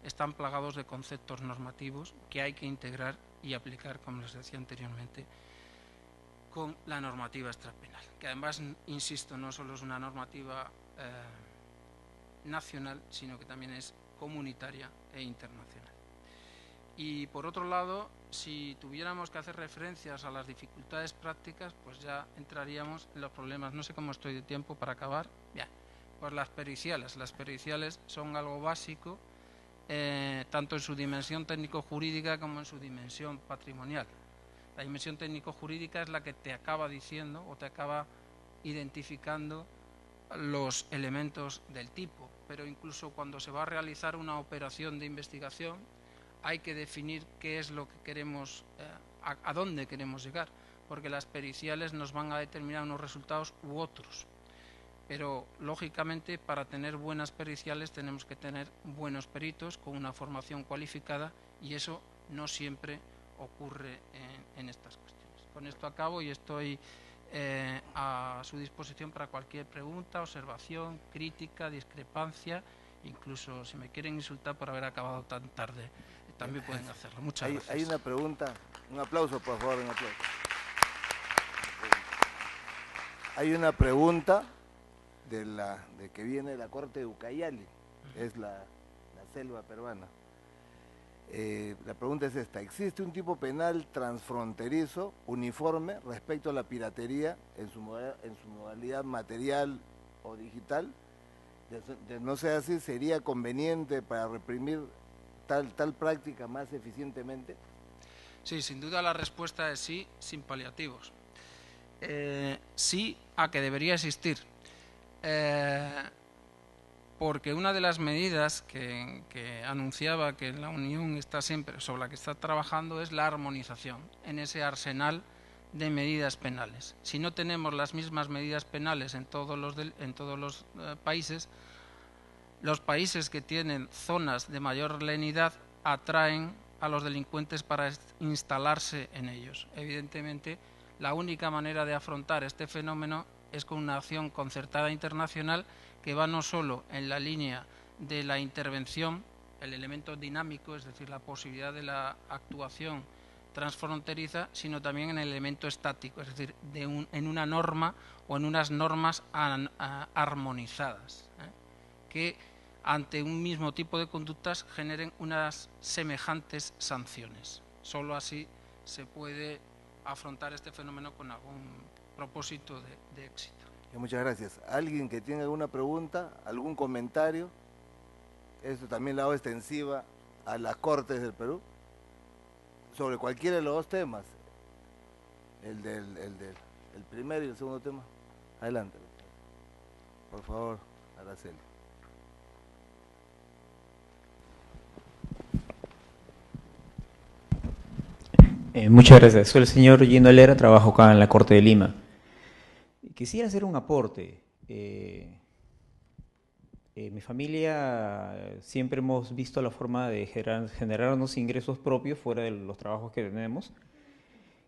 S4: están plagados de conceptos normativos que hay que integrar y aplicar, como les decía anteriormente, con la normativa extrapenal, que además, insisto, no solo es una normativa nacional, sino que también es comunitaria e internacional. Y por otro lado, si tuviéramos que hacer referencias a las dificultades prácticas, pues ya entraríamos en los problemas. No sé cómo estoy de tiempo para acabar. Bien, pues las periciales. Las periciales son algo básico, tanto en su dimensión técnico-jurídica como en su dimensión patrimonial. La dimensión técnico-jurídica es la que te acaba diciendo o te acaba identificando los elementos del tipo, pero incluso cuando se va a realizar una operación de investigación hay que definir qué es lo que queremos, a dónde queremos llegar, porque las periciales nos van a determinar unos resultados u otros. Pero, lógicamente, para tener buenas periciales tenemos que tener buenos peritos con una formación cualificada y eso no siempre ocurre en estas cuestiones. Con esto acabo y estoy a su disposición para cualquier pregunta, observación, crítica, discrepancia, incluso si me quieren insultar por haber acabado tan tarde, también pueden hacerlo. Muchas gracias.
S2: Hay una pregunta, un aplauso por favor, un aplauso. Hay una pregunta de que viene de la corte de Ucayali, es la selva peruana. La pregunta es esta: ¿existe un tipo penal transfronterizo uniforme respecto a la piratería en su modalidad material o digital? De no ser así, ¿sería conveniente para reprimir tal práctica más eficientemente?
S4: Sí, sin duda la respuesta es sí, sin paliativos. Sí a que debería existir. Porque una de las medidas que anunciaba que la Unión está siempre, sobre la que está trabajando, es la armonización en ese arsenal de medidas penales. Si no tenemos las mismas medidas penales en todos los países, los países que tienen zonas de mayor lenidad atraen a los delincuentes para instalarse en ellos. Evidentemente, la única manera de afrontar este fenómeno es con una acción concertada internacional que va no solo en la línea de la intervención, el elemento dinámico, es decir, la posibilidad de la actuación transfronteriza, sino también en el elemento estático, es decir, en una norma o en unas normas armonizadas, que ante un mismo tipo de conductas generen unas semejantes sanciones. Solo así se puede afrontar este fenómeno con algún propósito de éxito.
S2: Muchas gracias. ¿Alguien que tenga alguna pregunta, algún comentario? Esto también la hago extensiva a las Cortes del Perú, sobre cualquiera de los dos temas, el primero y el segundo tema. Adelante, por favor, Araceli.
S6: Muchas gracias. Soy el señor Gino Lera, trabajo acá en la Corte de Lima. Quisiera hacer un aporte. Mi familia siempre hemos visto la forma de generarnos ingresos propios fuera de los trabajos que tenemos.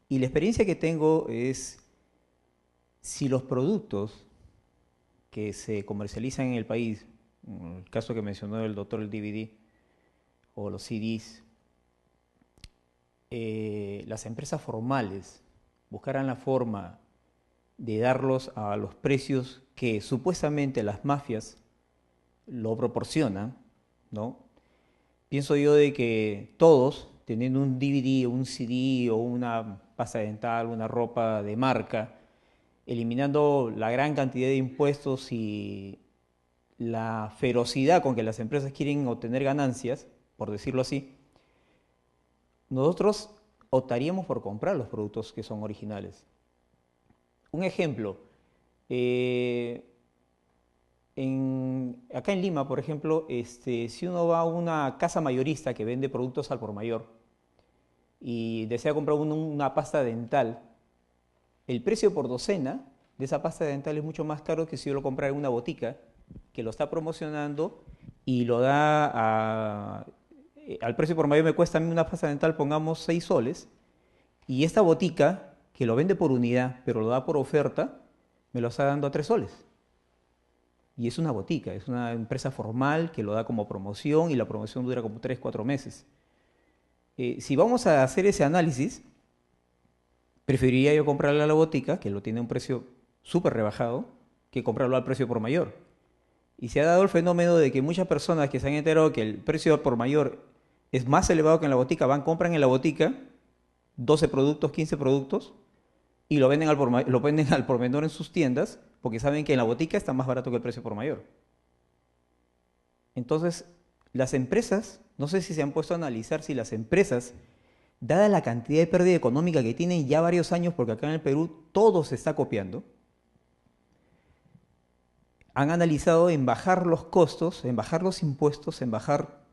S6: Y la experiencia que tengo es si los productos que se comercializan en el país, en el caso que mencionó el doctor, el DVD o los CDs, las empresas formales buscaran la forma de darlos a los precios que supuestamente las mafias lo proporcionan, ¿no? Pienso yo de que todos, teniendo un DVD o un CD o una pasta dental, una ropa de marca, eliminando la gran cantidad de impuestos y la ferocidad con que las empresas quieren obtener ganancias, por decirlo así, nosotros optaríamos por comprar los productos que son originales. Un ejemplo, acá en Lima, por ejemplo, si uno va a una casa mayorista que vende productos al por mayor y desea comprar una pasta dental, el precio por docena de esa pasta dental es mucho más caro que si yo lo comprara en una botica que lo está promocionando y lo da al precio por mayor. Me cuesta a mí una pasta dental, pongamos 6 soles, y esta botica que lo vende por unidad, pero lo da por oferta, me lo está dando a 3 soles. Y es una botica, es una empresa formal que lo da como promoción y la promoción dura como 3, 4 meses. Si vamos a hacer ese análisis, preferiría yo comprarle a la botica, que lo tiene a un precio súper rebajado, que comprarlo al precio por mayor. Y se ha dado el fenómeno de que muchas personas que se han enterado que el precio por mayor es más elevado que en la botica, compran en la botica 12 productos, 15 productos, y lo venden al por menor en sus tiendas, porque saben que en la botica está más barato que el precio por mayor. Entonces, las empresas, no sé si se han puesto a analizar si las empresas, dada la cantidad de pérdida económica que tienen ya varios años, porque acá en el Perú todo se está copiando, han analizado en bajar los costos, en bajar los impuestos, en bajar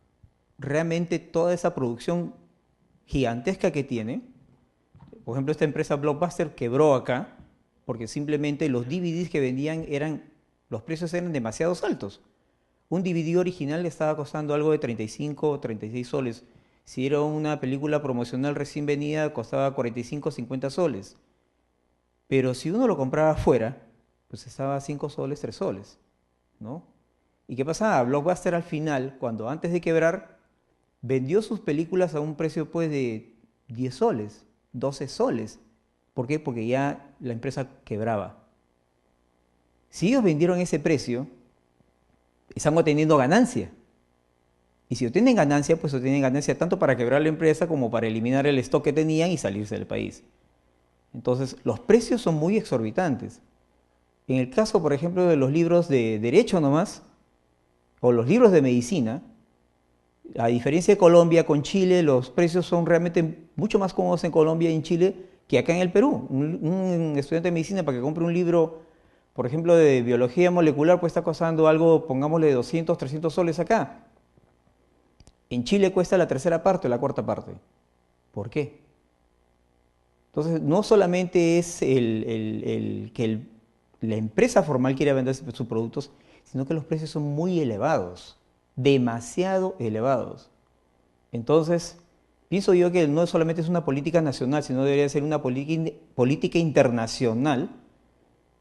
S6: realmente toda esa producción gigantesca que tiene. Por ejemplo, esta empresa Blockbuster quebró acá porque simplemente los DVDs que vendían los precios eran demasiado altos. Un DVD original le estaba costando algo de 35 o 36 soles. Si era una película promocional recién venida, costaba 45 o 50 soles. Pero si uno lo compraba afuera, pues estaba a 5 soles, 3 soles, ¿no? ¿Y qué pasaba? Blockbuster al final, cuando antes de quebrar, vendió sus películas a un precio pues de 10 soles, 12 soles. ¿Por qué? Porque ya la empresa quebraba. Si ellos vendieron ese precio, están obteniendo ganancia. Y si obtienen ganancia, pues obtienen ganancia tanto para quebrar la empresa como para eliminar el stock que tenían y salirse del país. Entonces, los precios son muy exorbitantes. En el caso, por ejemplo, de los libros de derecho nomás, o los libros de medicina, a diferencia de Colombia, con Chile, los precios son realmente mucho más cómodos en Colombia y en Chile que acá en el Perú. Un estudiante de medicina, para que compre un libro, por ejemplo, de biología molecular, pues está costando algo, pongámosle 200, 300 soles acá. En Chile cuesta la tercera parte o la cuarta parte. ¿Por qué? Entonces, no solamente es que la empresa formal quiere vender sus productos, sino que los precios son muy elevados, demasiado elevados. Entonces, pienso yo que no solamente es una política nacional, sino debería ser una política internacional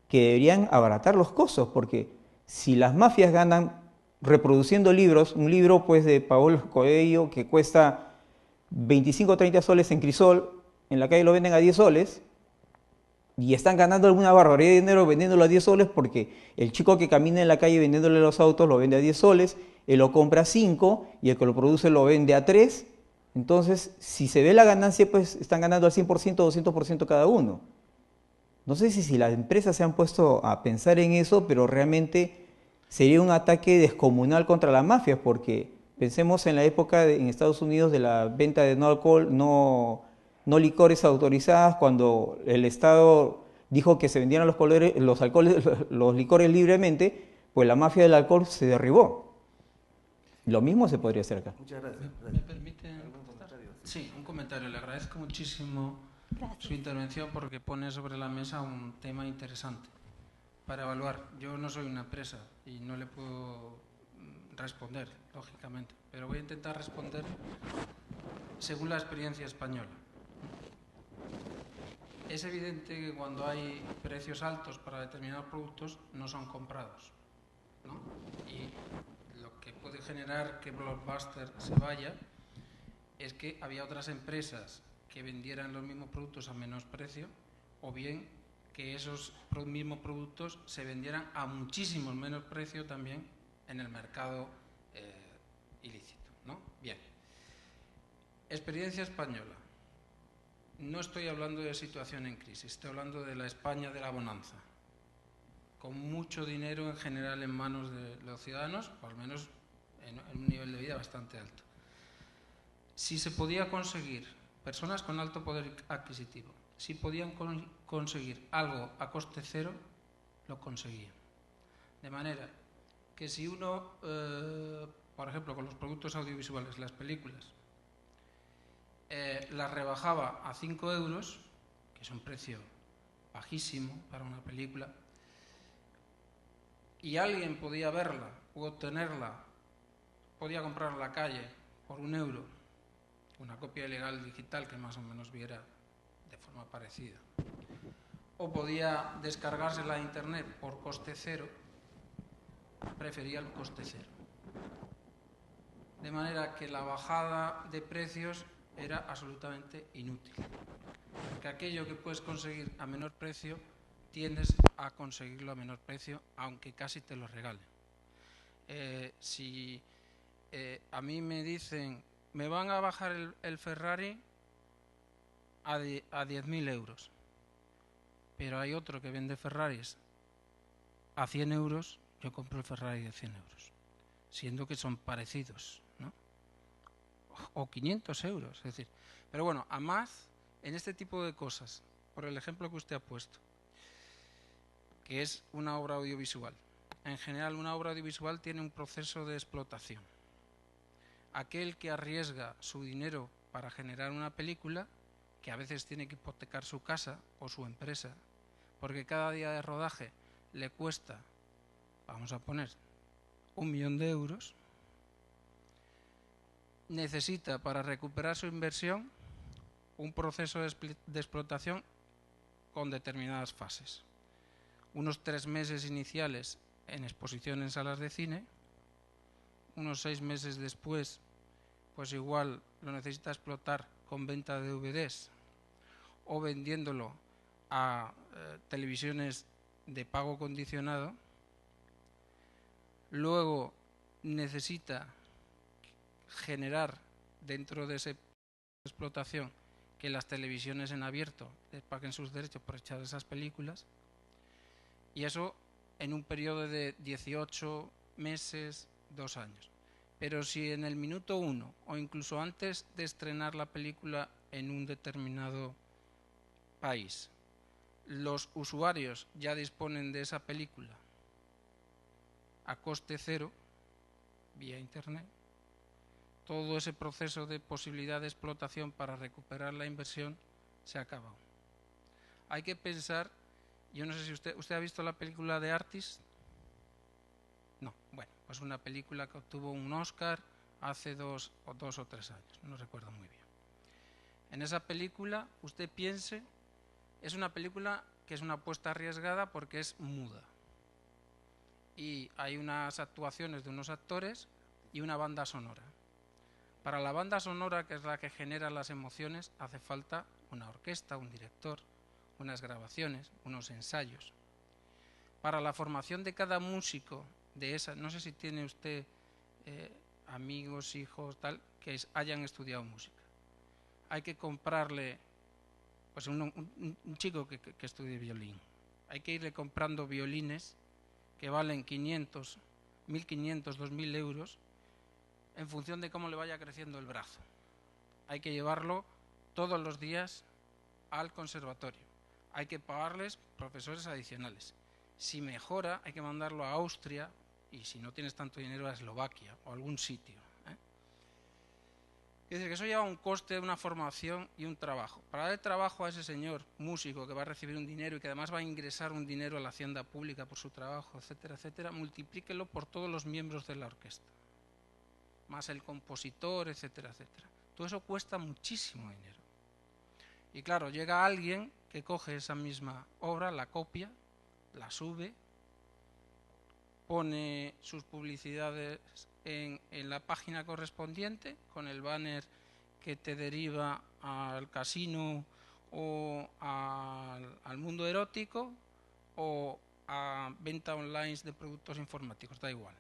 S6: que deberían abaratar los costos, porque si las mafias ganan reproduciendo libros, un libro pues de Paulo Coelho que cuesta 25 o 30 soles en Crisol, en la calle lo venden a 10 soles, y están ganando alguna barbaridad de dinero vendiéndolo a 10 soles porque el chico que camina en la calle vendiéndole los autos lo vende a 10 soles, él lo compra a 5 y el que lo produce lo vende a 3. Entonces, si se ve la ganancia, pues están ganando al 100%, 200% cada uno. No sé si las empresas se han puesto a pensar en eso, pero realmente sería un ataque descomunal contra la mafia, porque pensemos en la época en Estados Unidos de la venta de no alcohol, no licores autorizadas, cuando el Estado dijo que se vendieran los licores libremente, pues la mafia del alcohol se derribó. Lo mismo se podría hacer acá.
S2: Muchas gracias.
S4: ¿Me permite? Sí, un comentario. Le agradezco muchísimo su intervención porque pone sobre la mesa un tema interesante para evaluar. Yo no soy una empresa y no le puedo responder, lógicamente, pero voy a intentar responder según la experiencia española. es evidente que cuando hay precios altos para determinados productos no son comprados, ¿no? Y lo que puede generar que Blockbuster se vaya es que había otras empresas que vendieran los mismos productos a menos precio, o bien que esos mismos productos se vendieran a muchísimo menos precio también en el mercado ilícito, ¿no? Bien. Experiencia española. No estoy hablando de situación en crisis, estoy hablando de la España de la bonanza, con mucho dinero en general en manos de los ciudadanos, o al menos en un nivel de vida bastante alto. Si se podía conseguir, personas con alto poder adquisitivo, si podían conseguir algo a coste cero, lo conseguían. De manera que si uno, por ejemplo, con los productos audiovisuales, las películas, las rebajaba a 5 euros, que es un precio bajísimo para una película, y alguien podía verla u obtenerla, podía comprarla en la calle por 1 euro, una copia ilegal digital que más o menos viera de forma parecida, o podía descargársela a internet por coste cero, prefería el coste cero. De manera que la bajada de precios era absolutamente inútil, porque aquello que puedes conseguir a menor precio, tiendes a conseguirlo a menor precio, aunque casi te lo regalen. Si a mí me dicen, me van a bajar el Ferrari a 10.000 euros, pero hay otro que vende Ferraris a 100 euros, yo compro el Ferrari de 100 euros, siendo que son parecidos, ¿no? O 500 euros, es decir. Pero bueno, a más, en este tipo de cosas, por el ejemplo que usted ha puesto, que es una obra audiovisual. En general, una obra audiovisual tiene un proceso de explotación. Aquel que arriesga su dinero para generar una película, que a veces tiene que hipotecar su casa o su empresa, porque cada día de rodaje le cuesta, vamos a poner, 1 millón de euros, necesita para recuperar su inversión un proceso de explotación con determinadas fases. Unos 3 meses iniciales en exposición en salas de cine, unos 6 meses después, pues igual lo necesita explotar con venta de DVDs o vendiéndolo a televisiones de pago condicionado. Luego necesita generar dentro de esa explotación que las televisiones en abierto les paguen sus derechos por echar esas películas, y eso en un periodo de 18 meses, 2 años. Pero si en el minuto 1 o incluso antes de estrenar la película en un determinado país, los usuarios ya disponen de esa película a coste cero, vía internet, todo ese proceso de posibilidad de explotación para recuperar la inversión se ha acabado. Hay que pensar, yo no sé si usted ha visto la película de Artist. No, bueno, pues una película que obtuvo un Oscar hace 2 o 3 años, no recuerdo muy bien. En esa película, usted piense, es una película que es una apuesta arriesgada porque es muda. Y hay unas actuaciones de unos actores y una banda sonora. Para la banda sonora, que es la que genera las emociones, hace falta una orquesta, un director, unas grabaciones, unos ensayos. Para la formación de cada músico de esa, no sé si tiene usted amigos, hijos, tal, que hayan estudiado música. Hay que comprarle, pues un chico que estudie violín, hay que irle comprando violines que valen 500, 1.500, 2.000 euros, en función de cómo le vaya creciendo el brazo. Hay que llevarlo todos los días al conservatorio. Hay que pagarles profesores adicionales. Si mejora, hay que mandarlo a Austria, y si no tienes tanto dinero, a Eslovaquia o algún sitio. Es decir, que eso lleva un coste, una formación y un trabajo. Para dar trabajo a ese señor músico que va a recibir un dinero y que además va a ingresar un dinero a la hacienda pública por su trabajo, etcétera, etcétera, multiplíquelo por todos los miembros de la orquesta, más el compositor, etcétera, etcétera. Todo eso cuesta muchísimo dinero. Y claro, llega alguien que coge esa misma obra, la copia, la sube, pone sus publicidades en la página correspondiente con el banner que te deriva al casino o al mundo erótico o a venta online de productos informáticos, da igual.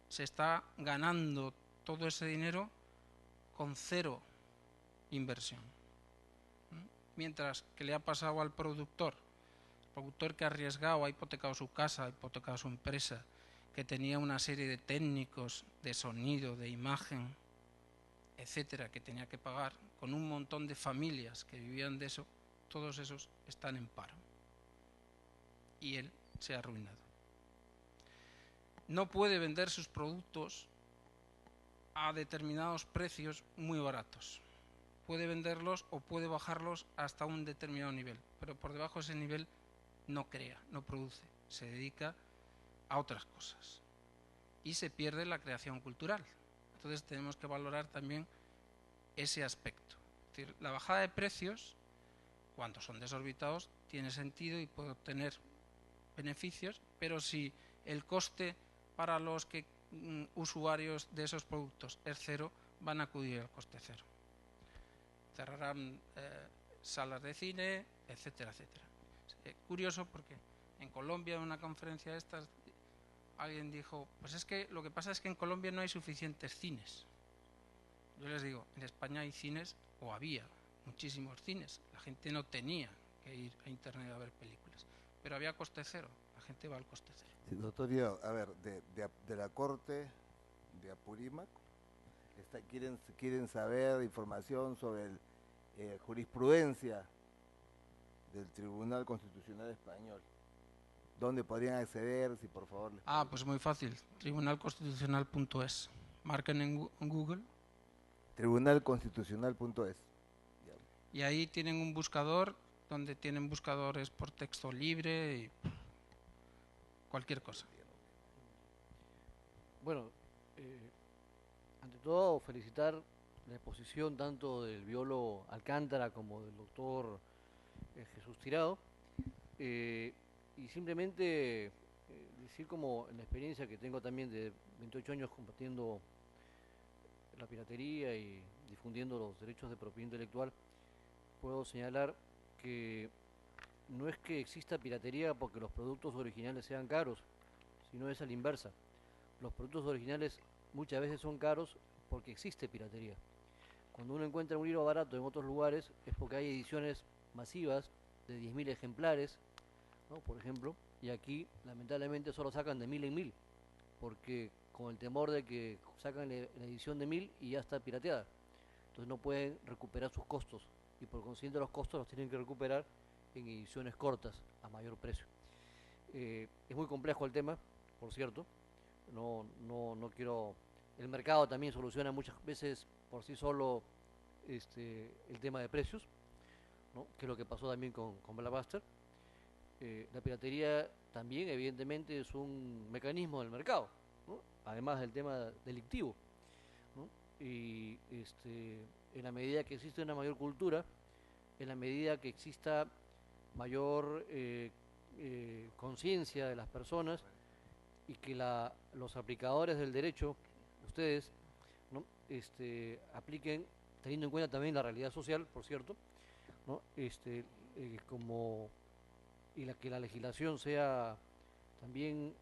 S4: Se está ganando todo ese dinero con cero inversión. Mientras que le ha pasado al productor, el productor que ha arriesgado, ha hipotecado su casa, ha hipotecado su empresa, que tenía una serie de técnicos de sonido, de imagen, etcétera, que tenía que pagar, con un montón de familias que vivían de eso, todos esos están en paro. Y él se ha arruinado. No puede vender sus productos a determinados precios muy baratos. Puede venderlos o puede bajarlos hasta un determinado nivel, pero por debajo de ese nivel no crea, no produce, se dedica a otras cosas y se pierde la creación cultural. Entonces tenemos que valorar también ese aspecto. Es decir, la bajada de precios, cuando son desorbitados, tiene sentido y puede obtener beneficios, pero si el coste para los usuarios de esos productos es cero, van a acudir al coste cero. Cerrarán salas de cine, etcétera, etcétera. Es curioso porque en Colombia, en una conferencia de estas, alguien dijo, pues es que lo que pasa es que en Colombia no hay suficientes cines. Yo les digo, en España hay cines, o había muchísimos cines. La gente no tenía que ir a internet a ver películas, pero había coste cero. La gente va al coste cero.
S2: Sí, doctor Diego, a ver, de la Corte de Apurímac, quieren saber información sobre jurisprudencia del Tribunal Constitucional Español. ¿Dónde podrían acceder? Si por favor les...
S4: Pues muy fácil, tribunalconstitucional.es. Marquen en Google.
S2: Tribunalconstitucional.es.
S4: Y ahí tienen un buscador donde tienen buscadores por texto libre y cualquier cosa.
S5: Bueno, ante todo felicitar la exposición tanto del biólogo Alcántara como del doctor Jesús Tirado, y simplemente decir como en la experiencia que tengo también de 28 años combatiendo la piratería y difundiendo los derechos de propiedad intelectual, puedo señalar que no es que exista piratería porque los productos originales sean caros, sino es a la inversa. Los productos originales muchas veces son caros porque existe piratería. Cuando uno encuentra un libro barato en otros lugares es porque hay ediciones masivas de 10.000 ejemplares, ¿no? Por ejemplo, y aquí lamentablemente solo sacan de 1.000 en 1.000, porque con el temor de que sacan la edición de 1.000 y ya está pirateada. Entonces no pueden recuperar sus costos y por consiguiente los costos los tienen que recuperar en ediciones cortas a mayor precio. Es muy complejo el tema, por cierto. No quiero... El mercado también soluciona muchas veces por sí solo el tema de precios, ¿no? Que es lo que pasó también con Blockbuster. La piratería también evidentemente es un mecanismo del mercado, ¿no? Además del tema delictivo, ¿no? Y en la medida que existe una mayor cultura, en la medida que exista mayor conciencia de las personas y que los aplicadores del derecho, ustedes, ¿no? Apliquen teniendo en cuenta también la realidad social, por cierto, ¿no? Que la legislación sea también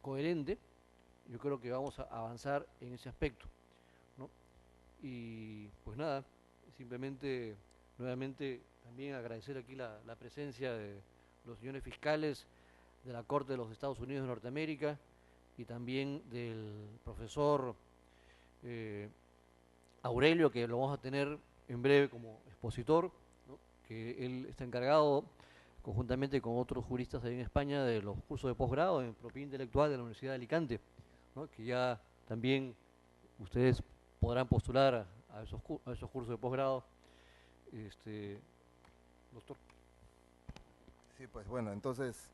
S5: coherente, yo creo que vamos a avanzar en ese aspecto, ¿no? Y pues nada, simplemente nuevamente también agradecer aquí la presencia de los señores fiscales de la Corte de los Estados Unidos de Norteamérica y también del profesor Aurelio, que lo vamos a tener en breve como expositor, ¿no? Que él está encargado conjuntamente con otros juristas ahí en España de los cursos de posgrado en propiedad intelectual de la Universidad de Alicante, ¿no? Que ya también ustedes podrán postular a esos cursos de posgrado, doctor.
S2: Sí, pues bueno, entonces,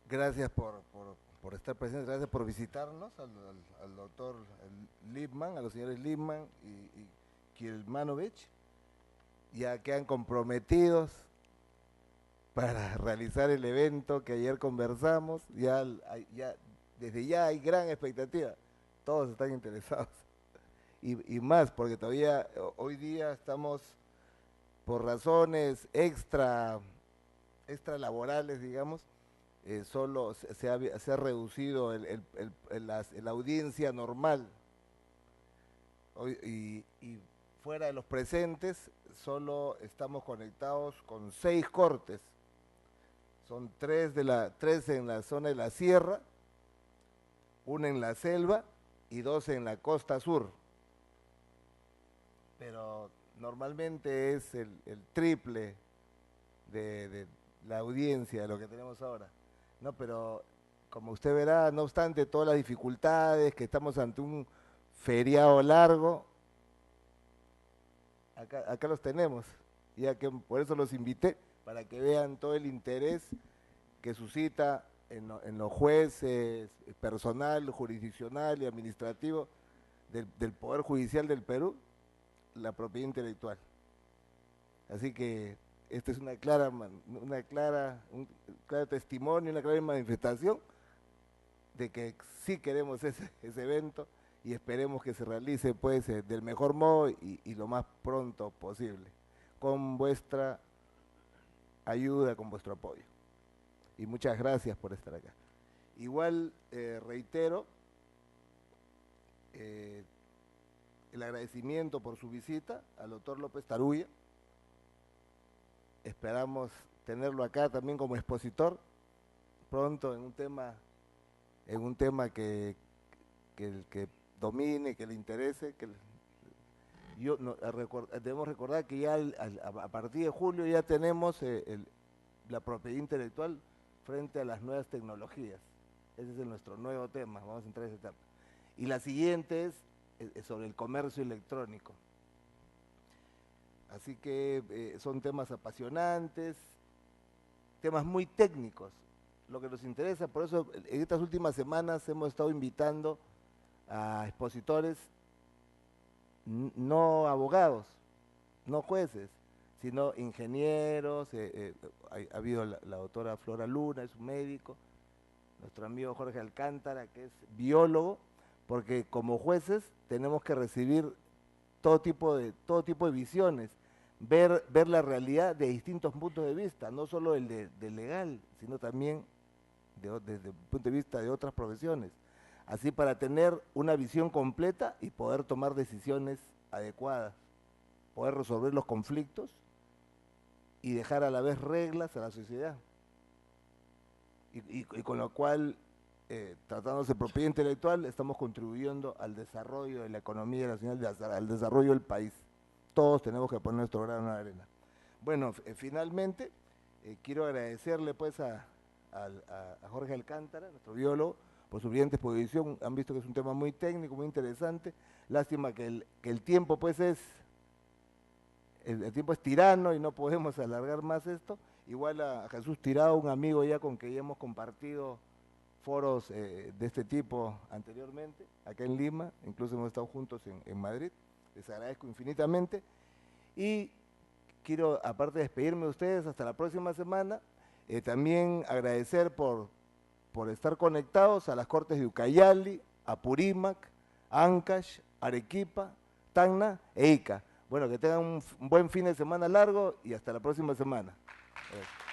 S2: gracias por estar presentes, gracias por visitarnos, al doctor Lippmann, a los señores Lippmann y Kilmanovich. ya quedan comprometidos para realizar el evento que ayer conversamos. Desde ya hay gran expectativa, todos están interesados. Y más, porque todavía hoy día estamos, por razones extra laborales, digamos, solo se ha reducido la audiencia normal. Y fuera de los presentes, solo estamos conectados con 6 cortes. Son 3 en la zona de la sierra, 1 en la selva y 2 en la costa sur. Pero normalmente es el triple de la audiencia de lo que tenemos ahora. No, pero como usted verá, no obstante todas las dificultades, que estamos ante un feriado largo, acá los tenemos, ya que por eso los invité, para que vean todo el interés que suscita en los jueces, personal, jurisdiccional y administrativo del Poder Judicial del Perú, la propiedad intelectual. Así que este es un claro testimonio, una clara manifestación de que sí queremos ese evento y esperemos que se realice pues del mejor modo y lo más pronto posible, con vuestra ayuda, con vuestro apoyo. Y muchas gracias por estar acá. Igual reitero el agradecimiento por su visita al doctor López Tarulla. Esperamos tenerlo acá también como expositor pronto en un tema que domine, que le interese. Debemos recordar que ya a partir de julio ya tenemos la propiedad intelectual frente a las nuevas tecnologías. Ese es nuestro nuevo tema, vamos a entrar a esa etapa. Y la siguiente es sobre el comercio electrónico. Así que son temas apasionantes, temas muy técnicos, lo que nos interesa. Por eso en estas últimas semanas hemos estado invitando a expositores, no abogados, no jueces, sino ingenieros. Ha habido la doctora Flora Luna, es un médico, nuestro amigo Jorge Alcántara, que es biólogo, porque como jueces tenemos que recibir todo tipo de visiones, ver la realidad de distintos puntos de vista, no solo el de legal, sino también desde el punto de vista de otras profesiones, así para tener una visión completa y poder tomar decisiones adecuadas, poder resolver los conflictos y dejar a la vez reglas a la sociedad, y con lo cual, tratándose de propiedad intelectual, estamos contribuyendo al desarrollo de la economía nacional, al desarrollo del país. Todos tenemos que poner nuestro grano de arena. Bueno, finalmente, quiero agradecerle pues a Jorge Alcántara, nuestro biólogo, por su brillante exposición. Han visto que es un tema muy técnico, muy interesante. Lástima que el tiempo pues el tiempo es tirano y no podemos alargar más esto. Igual a Jesús Tirado, un amigo ya con que ya hemos compartido foros de este tipo anteriormente, acá en Lima, incluso hemos estado juntos en Madrid. Les agradezco infinitamente y quiero, aparte de despedirme de ustedes hasta la próxima semana, también agradecer por estar conectados a las Cortes de Ucayali, Apurímac, Ancash, Arequipa, Tacna e Ica. Bueno, que tengan un buen fin de semana largo y hasta la próxima semana. Gracias.